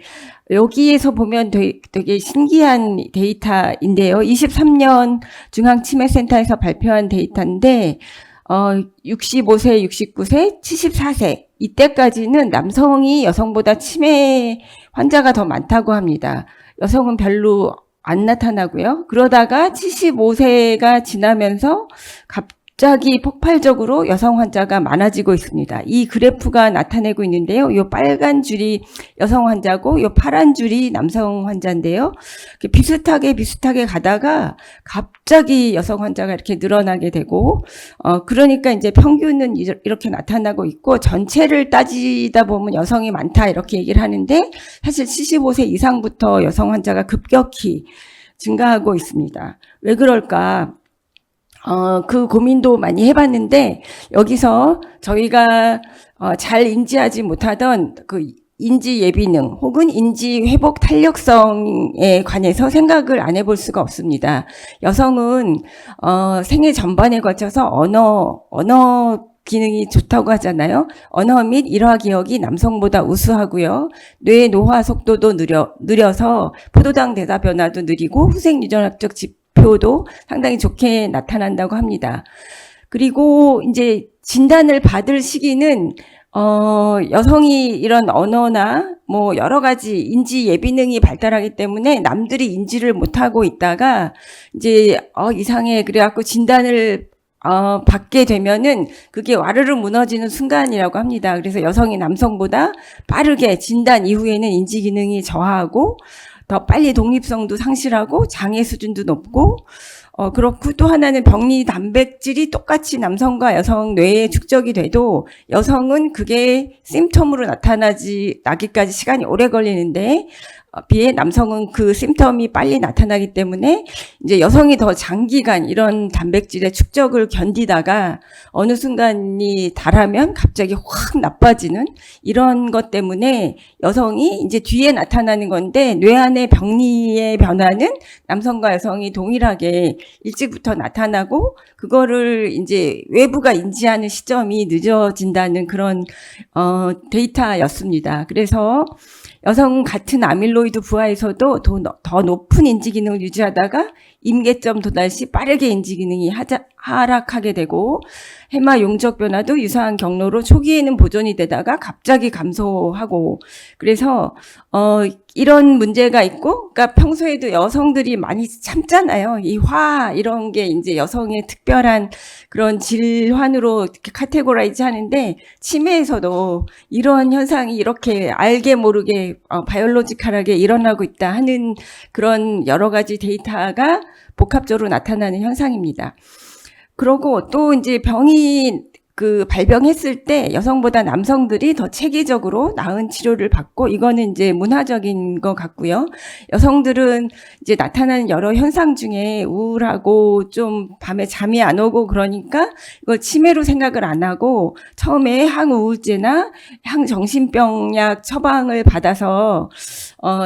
여기에서 보면 되게 신기한 데이터인데요. 23년 중앙치매센터에서 발표한 데이터인데 65세, 69세, 74세 이때까지는 남성이 여성보다 치매 환자가 더 많다고 합니다. 여성은 별로 안 나타나고요. 그러다가 75세가 지나면서 갑자기 폭발적으로 여성 환자가 많아지고 있습니다. 이 그래프가 나타내고 있는데요. 이 빨간 줄이 여성 환자고 이 파란 줄이 남성 환자인데요. 비슷하게 가다가 갑자기 여성 환자가 이렇게 늘어나게 되고 그러니까 이제 평균은 이렇게 나타나고 있고 전체를 따지다 보면 여성이 많다 이렇게 얘기를 하는데 사실 75세 이상부터 여성 환자가 급격히 증가하고 있습니다. 왜 그럴까? 그 고민도 많이 해봤는데 여기서 저희가 잘 인지하지 못하던 그 인지 예비능 혹은 인지 회복 탄력성에 관해서 생각을 안 해볼 수가 없습니다. 여성은 생애 전반에 걸쳐서 언어 기능이 좋다고 하잖아요. 언어 및 일화 기억이 남성보다 우수하고요. 뇌 노화 속도도 느려서 포도당 대사 변화도 느리고 후생 유전학적 지표도 상당히 좋게 나타난다고 합니다. 그리고 이제 진단을 받을 시기는 여성이 이런 언어나 뭐 여러 가지 인지 예비능이 발달하기 때문에 남들이 인지를 못하고 있다가 이제 이상해 그래갖고 진단을 받게 되면은 그게 와르르 무너지는 순간이라고 합니다. 그래서 여성이 남성보다 빠르게 진단 이후에는 인지 기능이 저하하고 더 빨리 독립성도 상실하고 장애 수준도 높고 그렇고 또 하나는 병리 단백질이 똑같이 남성과 여성 뇌에 축적이 돼도 여성은 그게 심텀으로 나기까지 시간이 오래 걸리는데 비해 남성은 그 심텀이 빨리 나타나기 때문에 이제 여성이 더 장기간 이런 단백질의 축적을 견디다가 어느 순간이 달하면 갑자기 확 나빠지는 이런 것 때문에 여성이 이제 뒤에 나타나는 건데 뇌 안의 병리의 변화는 남성과 여성이 동일하게 일찍부터 나타나고 그거를 이제 외부가 인지하는 시점이 늦어진다는 그런 데이터였습니다. 그래서 여성 같은 아밀로이드 부하에서도 더 높은 인지 기능을 유지하다가 임계점 도달 시 빠르게 인지 기능이 하락하게 되고 해마 용적 변화도 유사한 경로로 초기에는 보존이 되다가 갑자기 감소하고 그래서 이런 문제가 있고 그러니까 평소에도 여성들이 많이 참잖아요. 이 화 이런 게 이제 여성의 특별한 그런 질환으로 이렇게 카테고라이즈 하는데 치매에서도 이런 현상이 이렇게 알게 모르게 바이올로지컬하게 일어나고 있다 하는 그런 여러 가지 데이터가 복합적으로 나타나는 현상입니다. 그러고 또 이제 병이 발병했을 때 여성보다 남성들이 더 체계적으로 나은 치료를 받고 이거는 이제 문화적인 것 같고요. 여성들은 이제 나타나는 여러 현상 중에 우울하고 좀 밤에 잠이 안 오고 그러니까 이걸 치매로 생각을 안 하고 처음에 항우울제나 항정신병약 처방을 받아서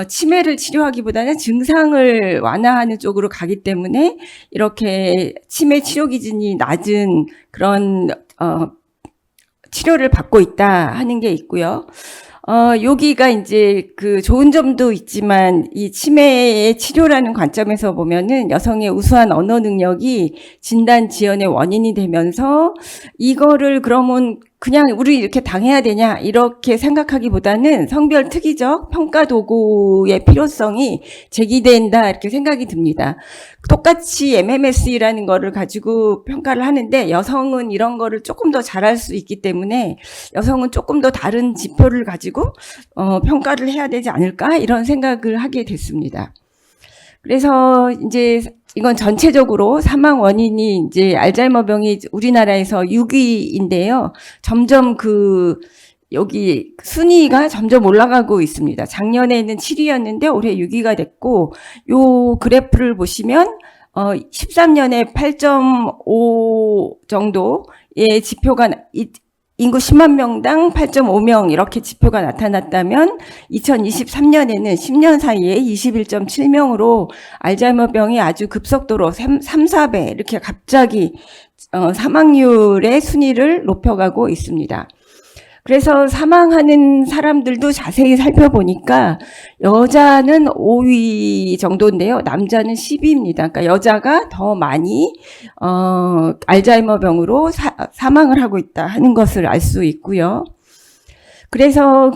치매를 치료하기보다는 증상을 완화하는 쪽으로 가기 때문에 이렇게 치매 치료 기준이 낮은 그런 치료를 받고 있다 하는 게 있고요. 여기가 이제 그 좋은 점도 있지만 이 치매의 치료라는 관점에서 보면은 여성의 우수한 언어 능력이 진단 지연의 원인이 되면서 이거를 그러면 그냥 우리 이렇게 당해야 되냐 이렇게 생각하기보다는 성별 특이적 평가 도구의 필요성이 제기된다 이렇게 생각이 듭니다. 똑같이 MMS라는 거를 가지고 평가를 하는데 여성은 이런 거를 조금 더 잘할 수 있기 때문에 여성은 조금 더 다른 지표를 가지고 평가를 해야 되지 않을까 이런 생각을 하게 됐습니다. 그래서 이제 이건 전체적으로 사망 원인이 이제 알츠하이머병이 우리나라에서 6위인데요. 점점 여기 순위가 점점 올라가고 있습니다. 작년에는 7위였는데 올해 6위가 됐고 요 그래프를 보시면 13년에 8.5 정도의 지표가 인구 10만 명당 8.5명 이렇게 지표가 나타났다면 2023년에는 10년 사이에 21.7명으로 알츠하이머병이 아주 급속도로 3, 4배 이렇게 갑자기 사망률의 순위를 높여가고 있습니다. 그래서 사망하는 사람들도 자세히 살펴보니까 여자는 5위 정도인데요. 남자는 10위입니다. 그러니까 여자가 더 많이 알츠하이머병으로 사망을 하고 있다 하는 것을 알 수 있고요. 그래서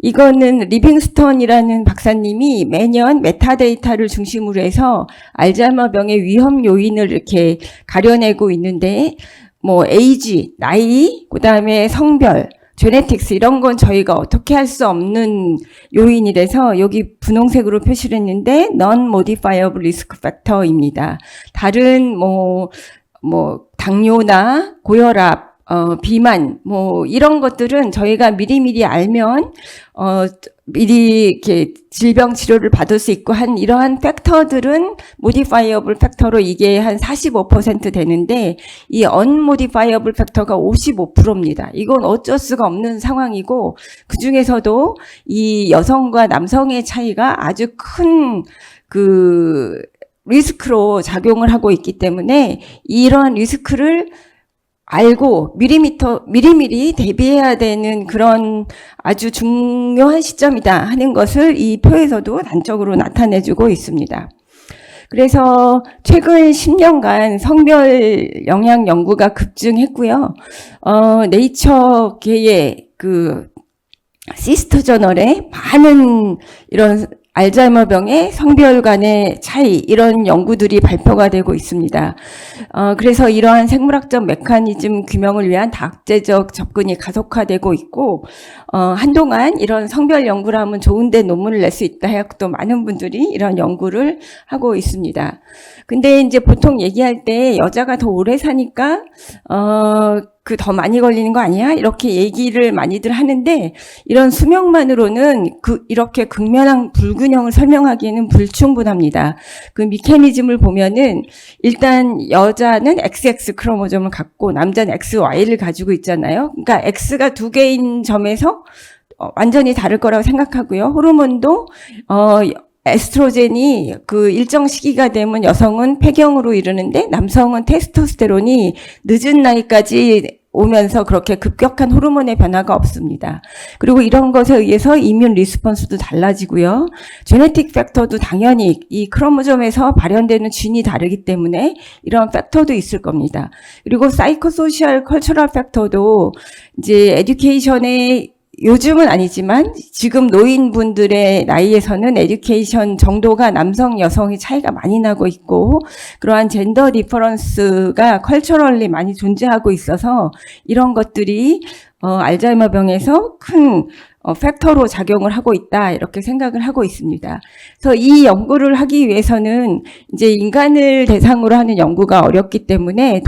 이거는 리빙스턴이라는 박사님이 매년 메타데이터를 중심으로 해서 알츠하이머병의 위험 요인을 이렇게 가려내고 있는데 뭐 에이지, 나이, 그다음에 성별, 제네틱스 이런 건 저희가 어떻게 할 수 없는 요인이라서 여기 분홍색으로 표시를 했는데 non-modifiable risk factor입니다. 다른 뭐 당뇨나 고혈압, 비만 뭐 이런 것들은 저희가 미리미리 알면 미리 이렇게 질병 치료를 받을 수 있고 한 이러한 팩터들은 modifiable 팩터로 이게 한 45% 되는데 이 unmodifiable 팩터가 55%입니다. 이건 어쩔 수가 없는 상황이고 그 중에서도 이 여성과 남성의 차이가 아주 큰 리스크로 작용을 하고 있기 때문에 이러한 리스크를 알고 미리미리 대비해야 되는 그런 아주 중요한 시점이다 하는 것을 이 표에서도 단적으로 나타내주고 있습니다. 그래서 최근 10년간 성별 영향 연구가 급증했고요. 네이처계의 시스터 저널에 많은 이런 알츠하이머병의 성별 간의 차이 이런 연구들이 발표가 되고 있습니다. 그래서 이러한 생물학적 메커니즘 규명을 위한 다학제적 접근이 가속화되고 있고 한동안 이런 성별 연구를 하면 좋은데 논문을 낼 수 있다 해서 또 많은 분들이 이런 연구를 하고 있습니다. 근데 이제 보통 얘기할 때 여자가 더 오래 사니까 더 많이 걸리는 거 아니야? 이렇게 얘기를 많이들 하는데 이런 수명만으로는 이렇게 극명한 불균형을 설명하기에는 불충분합니다. 그 메커니즘을 보면은 일단 여자는 XX 크로모솜을 갖고 남자는 XY를 가지고 있잖아요. 그러니까 X가 두 개인 점에서 완전히 다를 거라고 생각하고요. 호르몬도 에스트로겐이 일정 시기가 되면 여성은 폐경으로 이르는데 남성은 테스토스테론이 늦은 나이까지 오면서 그렇게 급격한 호르몬의 변화가 없습니다. 그리고 이런 것에 의해서 이뮨 리스폰스도 달라지고요. 제네틱 팩터도 당연히 이 크로모솜에서 발현되는 진이 다르기 때문에 이런 팩터도 있을 겁니다. 그리고 사이코소셜 컬처럴 팩터도 이제 에듀케이션의 요즘은 아니지만 지금 노인분들의 나이에서는 에듀케이션 정도가 남성, 여성의 차이가 많이 나고 있고 그러한 젠더 디퍼런스가 컬처럴리 많이 존재하고 있어서 이런 것들이 알츠하이머병에서 큰 팩터로 작용을 하고 있다 이렇게 생각을 하고 있습니다. 그래서 이 연구를 하기 위해서는 이제 인간을 대상으로 하는 연구가 어렵기 때문에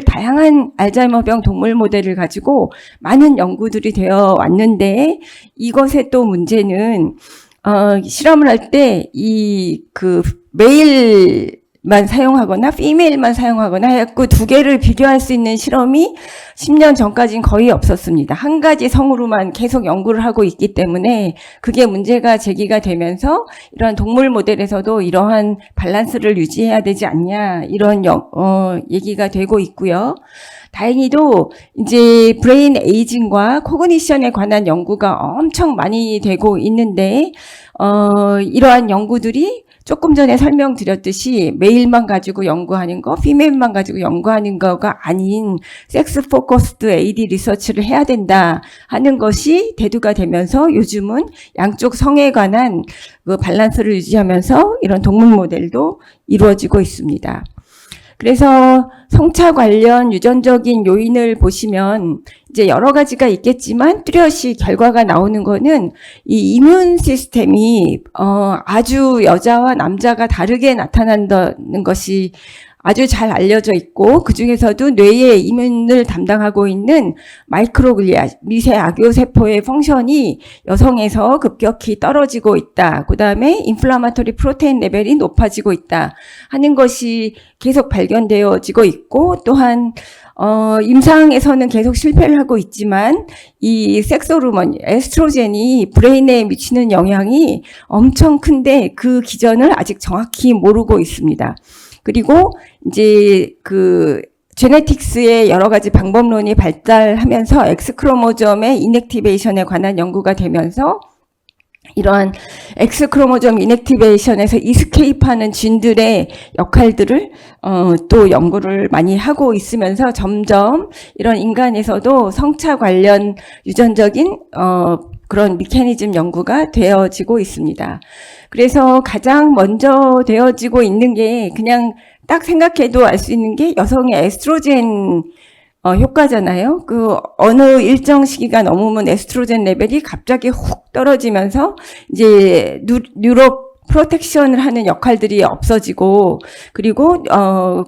다양한 알츠하이머병 동물 모델을 가지고 많은 연구들이 되어 왔는데 이것의 또 문제는 실험을 할 때 메일만 사용하거나 피메일만 사용하거나 해갖고 두 개를 비교할 수 있는 실험이 10년 전까지는 거의 없었습니다. 한 가지 성으로만 계속 연구를 하고 있기 때문에 그게 문제가 제기가 되면서 이러한 동물 모델에서도 이러한 밸런스를 유지해야 되지 않냐 이런 얘기가 되고 있고요. 다행히도 이제 브레인 에이징과 코그니션에 관한 연구가 엄청 많이 되고 있는데 이러한 연구들이 조금 전에 설명드렸듯이 메일만 가지고 연구하는 거, 피메일만 가지고 연구하는 거가 아닌 섹스 포커스드 AD 리서치를 해야 된다 하는 것이 대두가 되면서 요즘은 양쪽 성에 관한 밸런스를 유지하면서 이런 동물 모델도 이루어지고 있습니다. 그래서 성차 관련 유전적인 요인을 보시면 이제 여러 가지가 있겠지만 뚜렷이 결과가 나오는 거는 이 이뮨 시스템이 아주 여자와 남자가 다르게 나타난다는 것이 아주 잘 알려져 있고 그 중에서도 뇌의 이면을 담당하고 있는 마이크로글리아 미세 악교 세포의 펑션이 여성에서 급격히 떨어지고 있다. 그다음에 인플라마토리 프로테인 레벨이 높아지고 있다 하는 것이 계속 발견되어지고 있고 또한 임상에서는 계속 실패를 하고 있지만 이 섹스 호르몬 에스트로겐이 브레인에 미치는 영향이 엄청 큰데 그 기전을 아직 정확히 모르고 있습니다. 그리고 이제 그 제네틱스의 여러 가지 방법론이 발달하면서 X 크로모점의 이넥티베이션에 관한 연구가 되면서 이러한 X 크로모점 이넥티베이션에서 이스케이프하는 진들의 역할들을 또 연구를 많이 하고 있으면서 점점 이런 인간에서도 성차 관련 유전적인 그런 메커니즘 연구가 되어지고 있습니다. 그래서 가장 먼저 되어지고 있는 게 그냥 딱 생각해도 알 수 있는 게 여성의 에스트로겐 효과잖아요. 그 어느 일정 시기가 넘으면 에스트로겐 레벨이 갑자기 훅 떨어지면서 이제 뉴로 프로텍션을 하는 역할들이 없어지고 그리고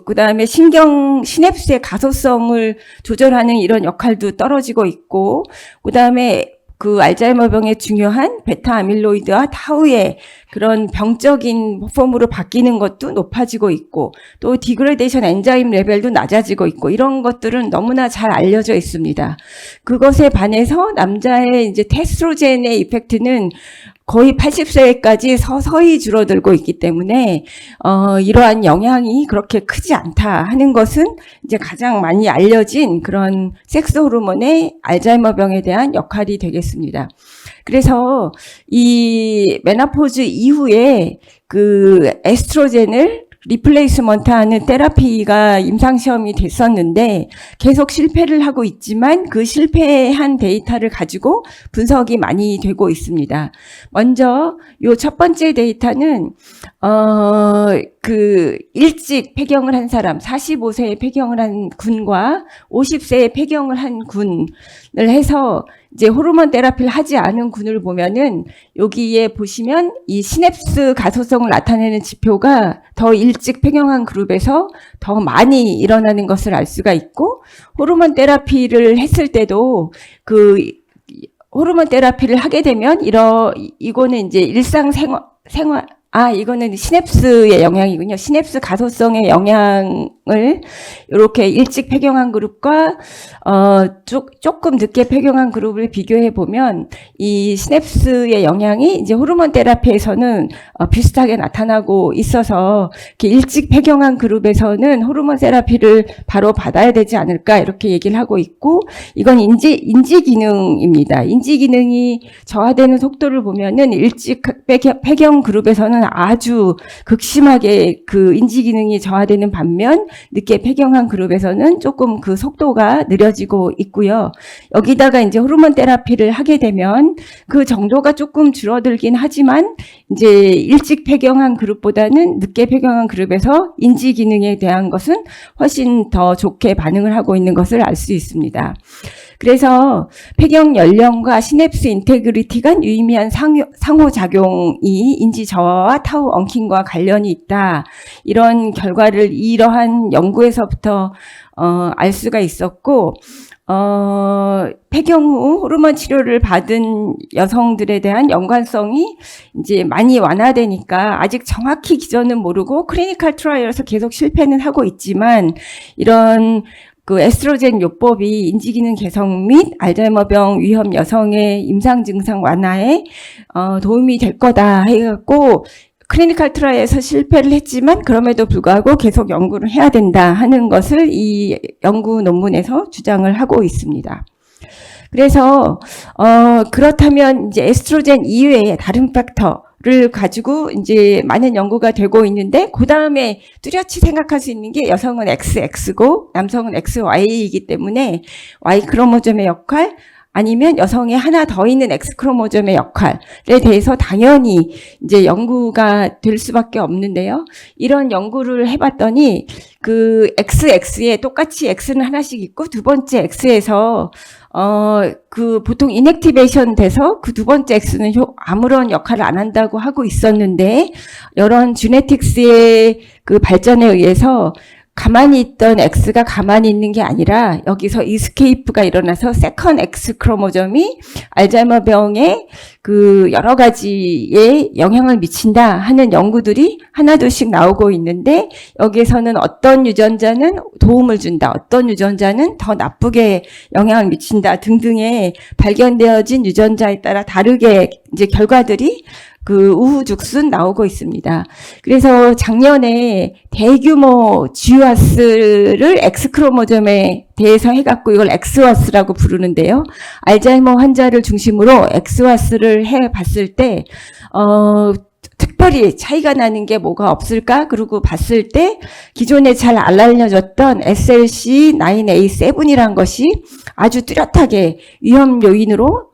그다음에 시냅스의 가소성을 조절하는 이런 역할도 떨어지고 있고 그다음에 그 알츠하이머병의 중요한 베타 아밀로이드와 타우의 그런 병적인 폼으로 바뀌는 것도 높아지고 있고 또 디그레데이션 엔자임 레벨도 낮아지고 있고 이런 것들은 너무나 잘 알려져 있습니다. 그것에 반해서 남자의 이제 테스트로겐의 이펙트는 거의 80세까지 서서히 줄어들고 있기 때문에 이러한 영향이 그렇게 크지 않다 하는 것은 이제 가장 많이 알려진 그런 섹스 호르몬의 알츠하이머병에 대한 역할이 되겠습니다. 그래서 이 메노포즈 이후에 그 에스트로겐을 리플레이스먼트 하는 테라피가 임상시험이 됐었는데 계속 실패를 하고 있지만 그 실패한 데이터를 가지고 분석이 많이 되고 있습니다. 먼저 요 첫 번째 데이터는 그 일찍 폐경을 한 사람 45세에 폐경을 한 군과 50세에 폐경을 한 군을 해서 이제 호르몬 테라피를 하지 않은 군을 보면은 여기에 보시면 이 시냅스 가소성을 나타내는 지표가 더 일찍 폐경한 그룹에서 더 많이 일어나는 것을 알 수가 있고 호르몬 테라피를 했을 때도 그 호르몬 테라피를 하게 되면 이거는 이제 일상생활 이거는 시냅스의 영향이군요. 시냅스 가소성의 영향을 이렇게 일찍 폐경한 그룹과 조금 늦게 폐경한 그룹을 비교해 보면 이 시냅스의 영향이 이제 호르몬 테라피에서는 비슷하게 나타나고 있어서 이렇게 일찍 폐경한 그룹에서는 호르몬 테라피를 바로 받아야 되지 않을까 이렇게 얘기를 하고 있고 이건 인지 기능입니다. 인지 기능이 저하되는 속도를 보면은 일찍 폐경 그룹에서는 아주 극심하게 그 인지 기능이 저하되는 반면 늦게 폐경한 그룹에서는 조금 그 속도가 느려지고 있고요. 여기다가 이제 호르몬 테라피를 하게 되면 그 정도가 조금 줄어들긴 하지만 이제 일찍 폐경한 그룹보다는 늦게 폐경한 그룹에서 인지 기능에 대한 것은 훨씬 더 좋게 반응을 하고 있는 것을 알 수 있습니다. 그래서 폐경 연령과 시냅스 인테그리티 간 유의미한 상호작용이 인지 저하와 타우 엉킴과 관련이 있다. 이런 결과를 이러한 연구에서부터 알 수가 있었고 폐경 후 호르몬 치료를 받은 여성들에 대한 연관성이 이제 많이 완화되니까 아직 정확히 기전은 모르고 클리니컬 트라이얼에서 계속 실패는 하고 있지만 이런 그 에스트로겐 요법이 인지기능 개선 및 알츠하이머병 위험 여성의 임상 증상 완화에 도움이 될 거다 해갖고 클리니컬 트라이에서 실패를 했지만 그럼에도 불구하고 계속 연구를 해야 된다 하는 것을 이 연구 논문에서 주장을 하고 있습니다. 그래서 그렇다면 이제 에스트로겐 이외에 다른 팩터를 가지고 이제 많은 연구가 되고 있는데 그 다음에 뚜렷이 생각할 수 있는 게 여성은 XX고 남성은 XY이기 때문에 Y 크로모점의 역할 아니면 여성의 하나 더 있는 X 크로모점의 역할에 대해서 당연히 이제 연구가 될 수밖에 없는데요. 이런 연구를 해봤더니 그 XX에 똑같이 X는 하나씩 있고 두 번째 X에서 그 보통 인액티베이션 돼서 그 두 번째 X는 아무런 역할을 안 한다고 하고 있었는데 이런 지네틱스의 그 발전에 의해서 가만히 있던 X가 가만히 있는 게 아니라 여기서 이스케이프가 일어나서 세컨 X 크로모점이 알츠하이머병에 그 여러 가지에 영향을 미친다 하는 연구들이 하나둘씩 나오고 있는데, 여기에서는 어떤 유전자는 도움을 준다, 어떤 유전자는 더 나쁘게 영향을 미친다 등등의 발견되어진 유전자에 따라 다르게 이제 결과들이 그 우후죽순 나오고 있습니다. 그래서 작년에 대규모 GWAS를 X 크로모점에 대해서 해갖고 이걸 XWAS라고 부르는데요. 알츠하이머 환자를 중심으로 XWAS를 해봤을 때 특별히 차이가 나는 게 뭐가 없을까? 그러고 봤을 때 기존에 잘 안 알려졌던 SLC9A7이란 것이 아주 뚜렷하게 위험 요인으로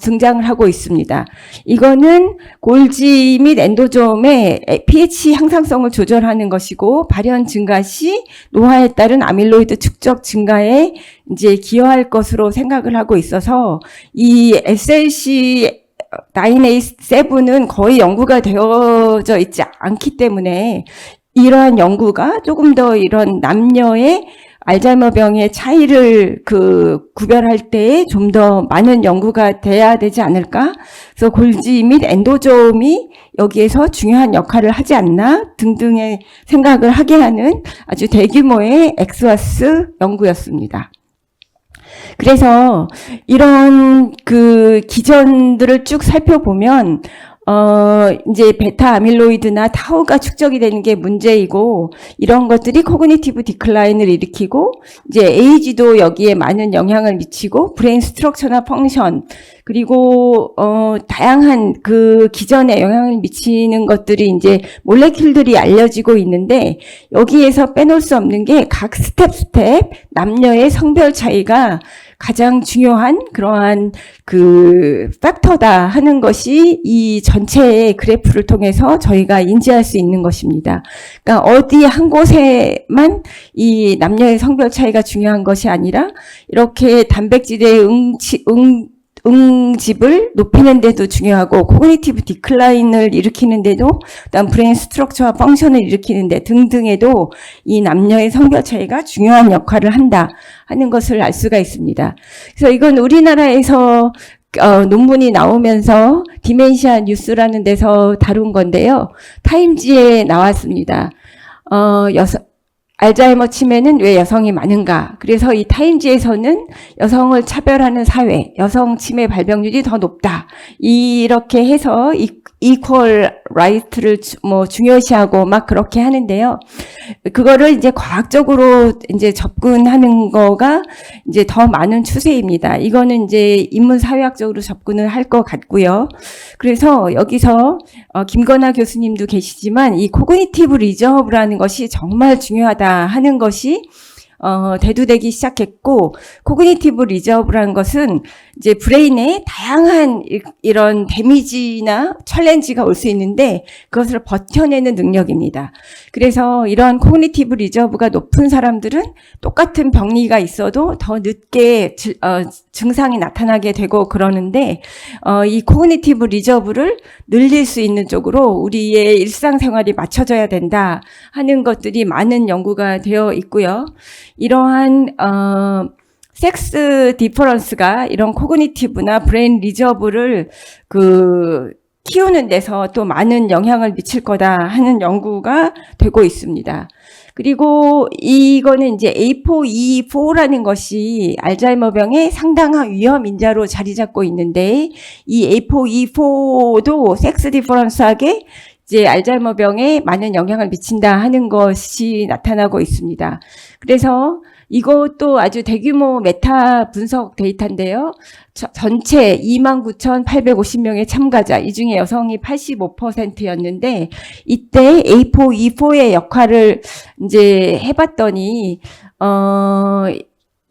등장을 하고 있습니다. 이거는 골지 및 엔도좀의 pH 향상성을 조절하는 것이고, 발현 증가 시 노화에 따른 아밀로이드 축적 증가에 이제 기여할 것으로 생각을 하고 있어서, 이 SLC9A7은 거의 연구가 되어져 있지 않기 때문에 이러한 연구가 조금 더 이런 남녀의 알츠하이머병의 차이를 구별할 때에 좀 더 많은 연구가 돼야 되지 않을까? 그래서 골지 및 엔도좀이 여기에서 중요한 역할을 하지 않나 등등의 생각을 하게 하는 아주 대규모의 XWAS 연구였습니다. 그래서 이런 기전들을 쭉 살펴보면 이제 베타 아밀로이드나 타우가 축적이 되는 게 문제이고, 이런 것들이 코그니티브 디클라인을 일으키고, 이제 에이지도 여기에 많은 영향을 미치고, 브레인 스트럭처나 펑션, 그리고 다양한 기전에 영향을 미치는 것들이 이제 몰레큘들이 알려지고 있는데, 여기에서 빼놓을 수 없는 게 각 스텝 남녀의 성별 차이가 가장 중요한 그러한 팩터다 하는 것이 이 전체의 그래프를 통해서 저희가 인지할 수 있는 것입니다. 그러니까 어디 한 곳에만 이 남녀의 성별 차이가 중요한 것이 아니라, 이렇게 단백질의 응집을 높이는 데도 중요하고, 코그니티브 디클라인을 일으키는 데도, 그다음 브레인 스트럭처와 펑션을 일으키는 데 등등에도 이 남녀의 성별 차이가 중요한 역할을 한다 하는 것을 알 수가 있습니다. 그래서 이건 우리나라에서 논문이 나오면서 디멘시아 뉴스라는 데서 다룬 건데요. 타임지에 나왔습니다. 알츠하이머 치매는 왜 여성이 많은가? 그래서 이 타임지에서는 여성을 차별하는 사회, 여성 치매 발병률이 더 높다, 이렇게 해서 이퀄 라이트를 중요시하고 막 그렇게 하는데요. 그거를 이제 과학적으로 이제 접근하는 거가 이제 더 많은 추세입니다. 이거는 이제 인문사회학적으로 접근을 할 것 같고요. 그래서 여기서 김건아 교수님도 계시지만, 이 코그니티브 리저브라는 것이 정말 중요하다 하는 것이 대두되기 시작했고, 코그니티브 리저브라는 것은 이제 브레인에 다양한 이런 데미지나 챌린지가 올 수 있는데 그것을 버텨내는 능력입니다. 그래서 이런 코그니티브 리저브가 높은 사람들은 똑같은 병리가 있어도 더 늦게 증상이 나타나게 되고 그러는데, 이 코그니티브 리저브를 늘릴 수 있는 쪽으로 우리의 일상생활이 맞춰져야 된다 하는 것들이 많은 연구가 되어 있고요. 이러한 섹스 디퍼런스가 이런 코그니티브나 브레인 리저브를 키우는 데서 또 많은 영향을 미칠 거다 하는 연구가 되고 있습니다. 그리고 이거는 이제 ApoE4라는 것이 알츠하이머병의 상당한 위험 인자로 자리 잡고 있는데, 이 ApoE4도 섹스 디퍼런스하게 이제 알츠하이머병에 많은 영향을 미친다 하는 것이 나타나고 있습니다. 그래서 이것도 아주 대규모 메타 분석 데이터인데요. 전체 29,850명의 참가자, 이 중에 여성이 85%였는데, 이때 ApoE4의 역할을 이제 해봤더니,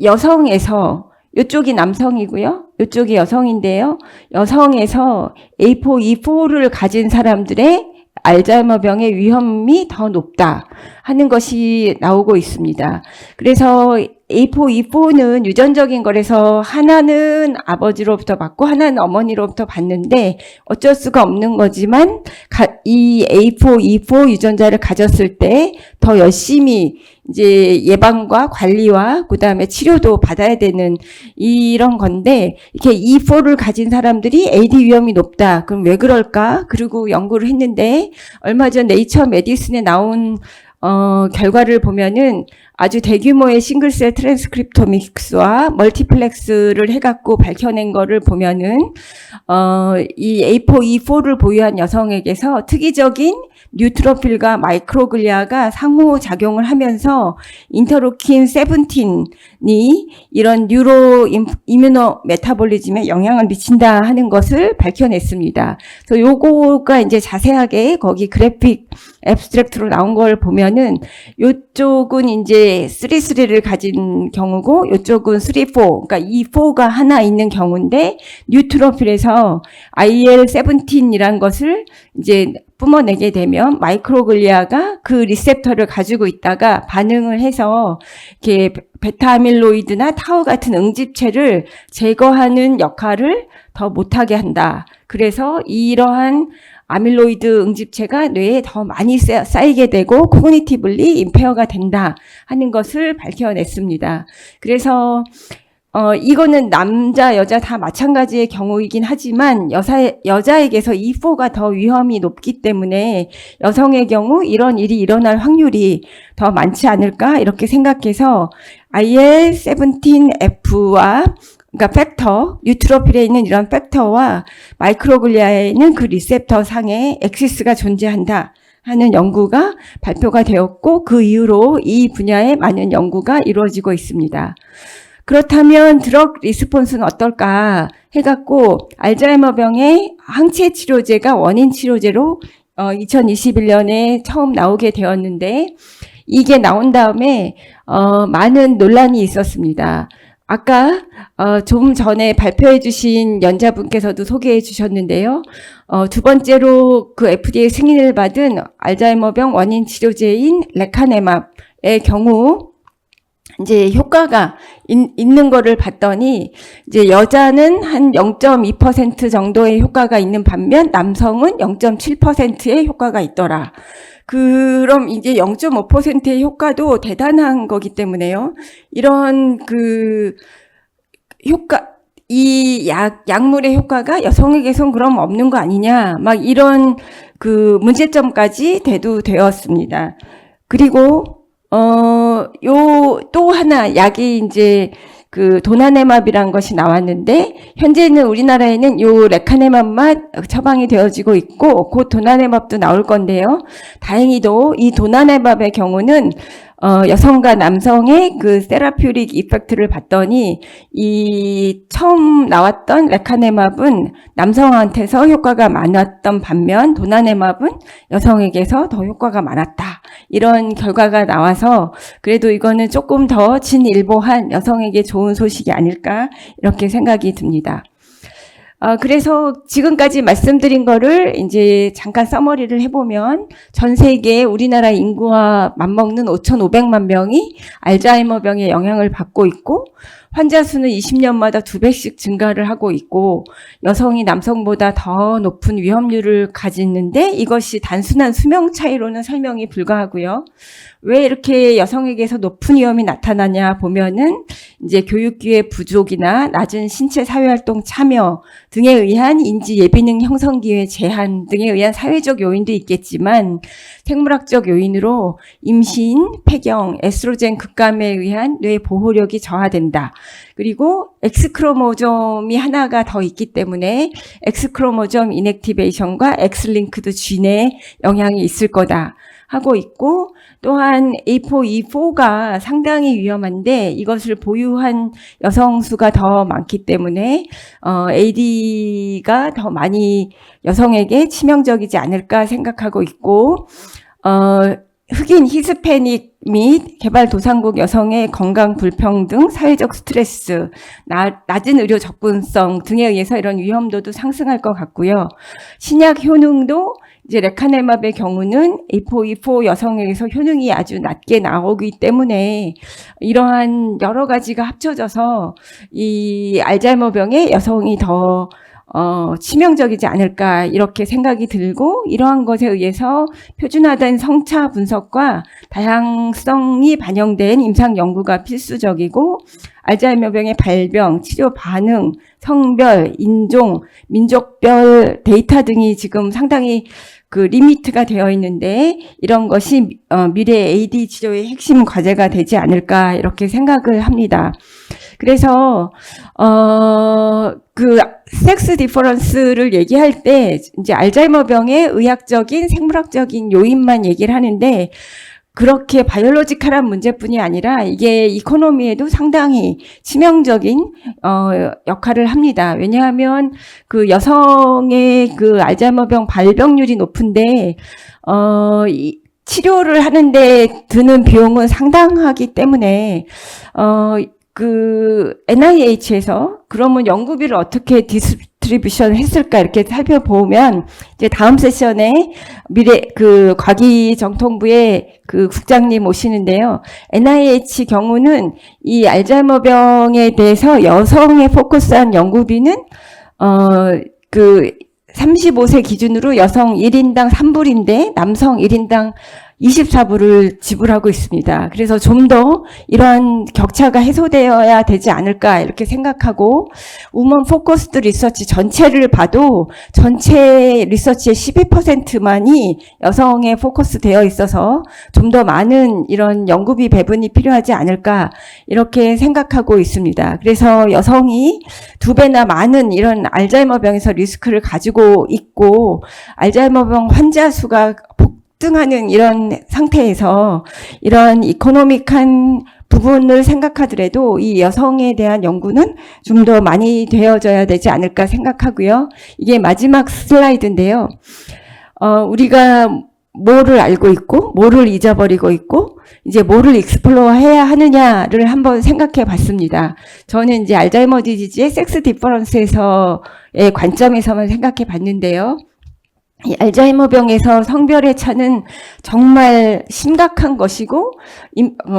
여성에서, 이쪽이 남성이고요. 이쪽이 여성인데요. 여성에서 ApoE4를 가진 사람들의 알츠하이머병의 위험이 더 높다 하는 것이 나오고 있습니다. 그래서 A4, E4는 유전적인 거라서 하나는 아버지로부터 받고 하나는 어머니로부터 받는데 어쩔 수가 없는 거지만 이 A4, E4 유전자를 가졌을 때 더 열심히 이제 예방과 관리와 그다음에 치료도 받아야 되는 이런 건데 이렇게 E4를 가진 사람들이 AD 위험이 높다. 그럼 왜 그럴까? 그리고 연구를 했는데 얼마 전 네이처 메디슨에 나온 결과를 보면은 아주 대규모의 싱글셀 트랜스크립토믹스와 멀티플렉스를 해갖고 밝혀낸 거를 보면은, 이 A4E4를 보유한 여성에게서 특이적인 뉴트로필과 마이크로글리아가 상호작용을 하면서 인터루킨 17이 이런 뉴로 이뮤노 메타볼리즘에 영향을 미친다 하는 것을 밝혀냈습니다. 그래서 요거가 이제 자세하게 거기 그래픽 앱스트랙트로 나온 걸 보면은 요쪽은 이제 3-3를 가진 경우고 요쪽은 3-4, 그러니까 E4가 하나 있는 경우인데 뉴트로필에서 IL-17이란 것을 이제 뿜어내게 되면 마이크로글리아가 그 리셉터를 가지고 있다가 반응을 해서 이렇게 베타아밀로이드나 타우 같은 응집체를 제거하는 역할을 더 못하게 한다. 그래서 이러한 아밀로이드 응집체가 뇌에 더 많이 쌓이게 되고 코그니티블리 임페어가 된다 하는 것을 밝혀냈습니다. 그래서 이거는 남자, 여자 다 마찬가지의 경우이긴 하지만 여자에게서 E4가 더 위험이 높기 때문에 여성의 경우 이런 일이 일어날 확률이 더 많지 않을까 이렇게 생각해서 IL-17F와 그러니까 팩터, 뉴트로필에 있는 이런 팩터와 마이크로글리아에 있는 그 리셉터 상에 엑시스가 존재한다 하는 연구가 발표가 되었고 그 이후로 이 분야에 많은 연구가 이루어지고 있습니다. 그렇다면 드럭 리스폰스는 어떨까 해갖고 알츠하이머병의 항체 치료제가 원인 치료제로 2021년에 처음 나오게 되었는데 이게 나온 다음에 많은 논란이 있었습니다. 아까 좀 전에 발표해 주신 연자분께서도 소개해 주셨는데요. 두 번째로 그 FDA 승인을 받은 알츠하이머병 원인 치료제인 레카네맙의 경우 이제 효과가 있는 거를 봤더니 이제 여자는 한 0.2% 정도의 효과가 있는 반면 남성은 0.7%의 효과가 있더라. 그럼 이제 0.5%의 효과도 대단한 거기 때문에요. 이런 그 효과, 이 약물의 효과가 여성에게선 그럼 없는 거 아니냐. 막 이런 그 문제점까지 대두되었습니다. 그리고 또 하나 약이 이제 그 도나네맙이란 것이 나왔는데 현재는 우리나라에는 요 레카네맙만 처방이 되어지고 있고 곧 도나네맙도 나올 건데요. 다행히도 이 도나네맙의 경우는 여성과 남성의 그 세라퓨릭 이펙트를 봤더니 이 처음 나왔던 레카네맙은 남성한테서 효과가 많았던 반면 도나네맙은 여성에게서 더 효과가 많았다. 이런 결과가 나와서 그래도 이거는 조금 더 진일보한 여성에게 좋은 소식이 아닐까 이렇게 생각이 듭니다. 그래서 지금까지 말씀드린 거를 이제 잠깐 서머리를 해보면 전 세계 우리나라 인구와 맞먹는 5,500만 명이 알츠하이머병의 영향을 받고 있고 환자 수는 20년마다 2배씩 증가를 하고 있고 여성이 남성보다 더 높은 위험률을 가지는데 이것이 단순한 수명 차이로는 설명이 불가하고요. 왜 이렇게 여성에게서 높은 위험이 나타나냐 보면은 이제 교육기회 부족이나 낮은 신체 사회활동 참여 등에 의한 인지 예비능 형성 기회 제한 등에 의한 사회적 요인도 있겠지만 생물학적 요인으로 임신, 폐경, 에스트로겐 급감에 의한 뇌 보호력이 저하된다. 그리고 X크로모솜이 하나가 더 있기 때문에 X크로모솜 인액티베이션과 X링크드 진에 영향이 있을 거다 하고 있고 또한 A4E4가 상당히 위험한데 이것을 보유한 여성 수가 더 많기 때문에 AD가 더 많이 여성에게 치명적이지 않을까 생각하고 있고 흑인 히스패닉 및 개발도상국 여성의 건강 불평등, 사회적 스트레스, 낮은 의료 접근성 등에 의해서 이런 위험도도 상승할 것 같고요. 신약 효능도 이제 레카네맙의 경우는 ApoE4 여성에게서 효능이 아주 낮게 나오기 때문에 이러한 여러 가지가 합쳐져서 이 알츠하이머병에 여성이 더 치명적이지 않을까 이렇게 생각이 들고, 이러한 것에 의해서 표준화된 성차 분석과 다양성이 반영된 임상 연구가 필수적이고, 알츠하이머병의 발병, 치료 반응, 성별, 인종, 민족별 데이터 등이 지금 상당히 그 리미트가 되어 있는데, 이런 것이 미래 AD 치료의 핵심 과제가 되지 않을까 이렇게 생각을 합니다. 그래서 그 섹스 디퍼런스를 얘기할 때 이제 알츠하이머병의 의학적인 생물학적인 요인만 얘기를 하는데, 그렇게 바이올로지컬한 문제뿐이 아니라 이게 이코노미에도 상당히 치명적인 역할을 합니다. 왜냐하면 그 여성의 그 알츠하이머병 발병률이 높은데 치료를 하는데 드는 비용은 상당하기 때문에 그 NIH에서 그러면 연구비를 어떻게 디스트리뷰션 했을까 이렇게 살펴보면, 이제 다음 세션에 그 과기정통부의 그 국장님 오시는데요. NIH 경우는 이 알츠하이머병에 대해서 여성에 포커스한 연구비는 그 35세 기준으로 여성 1인당 3불인데 남성 1인당 24불을 지불하고 있습니다. 그래서 좀 더 이러한 격차가 해소되어야 되지 않을까 이렇게 생각하고, 우먼 포커스드 리서치 전체를 봐도 전체 리서치의 12%만이 여성에 포커스되어 있어서 좀 더 많은 이런 연구비 배분이 필요하지 않을까 이렇게 생각하고 있습니다. 그래서 여성이 2배나 많은 이런 알츠하이머병에서 리스크를 가지고 있고, 알츠하이머병 환자 수가 등하는 이런 상태에서 이런 이코노믹한 부분을 생각하더라도 이 여성에 대한 연구는 좀 더 많이 되어져야 되지 않을까 생각하고요. 이게 마지막 슬라이드인데요. 우리가 뭐를 알고 있고 뭐를 잊어버리고 있고 이제 뭐를 익스플로어 해야 하느냐를 한번 생각해 봤습니다. 저는 이제 알츠하이머 디지즈의 섹스 디퍼런스에서의 관점에서만 생각해 봤는데요. 이 알츠하이머병에서 성별의 차는 정말 심각한 것이고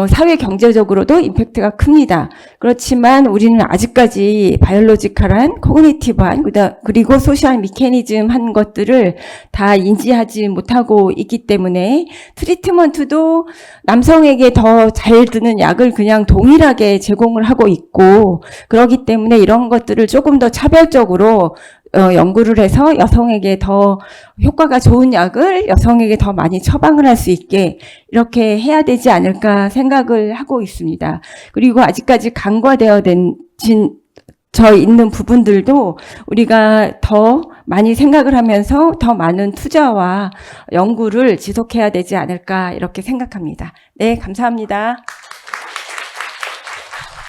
사회 경제적으로도 임팩트가 큽니다. 그렇지만 우리는 아직까지 바이올로지컬한, 코그니티브한, 그리고 소셜 미케니즘한 것들을 다 인지하지 못하고 있기 때문에 트리트먼트도 남성에게 더 잘 드는 약을 그냥 동일하게 제공을 하고 있고, 그렇기 때문에 이런 것들을 조금 더 차별적으로 연구를 해서 여성에게 더 효과가 좋은 약을 여성에게 더 많이 처방을 할 수 있게 이렇게 해야 되지 않을까 생각을 하고 있습니다. 그리고 아직까지 간과되어 져 있는 부분들도 우리가 더 많이 생각을 하면서 더 많은 투자와 연구를 지속해야 되지 않을까 이렇게 생각합니다. 네, 감사합니다.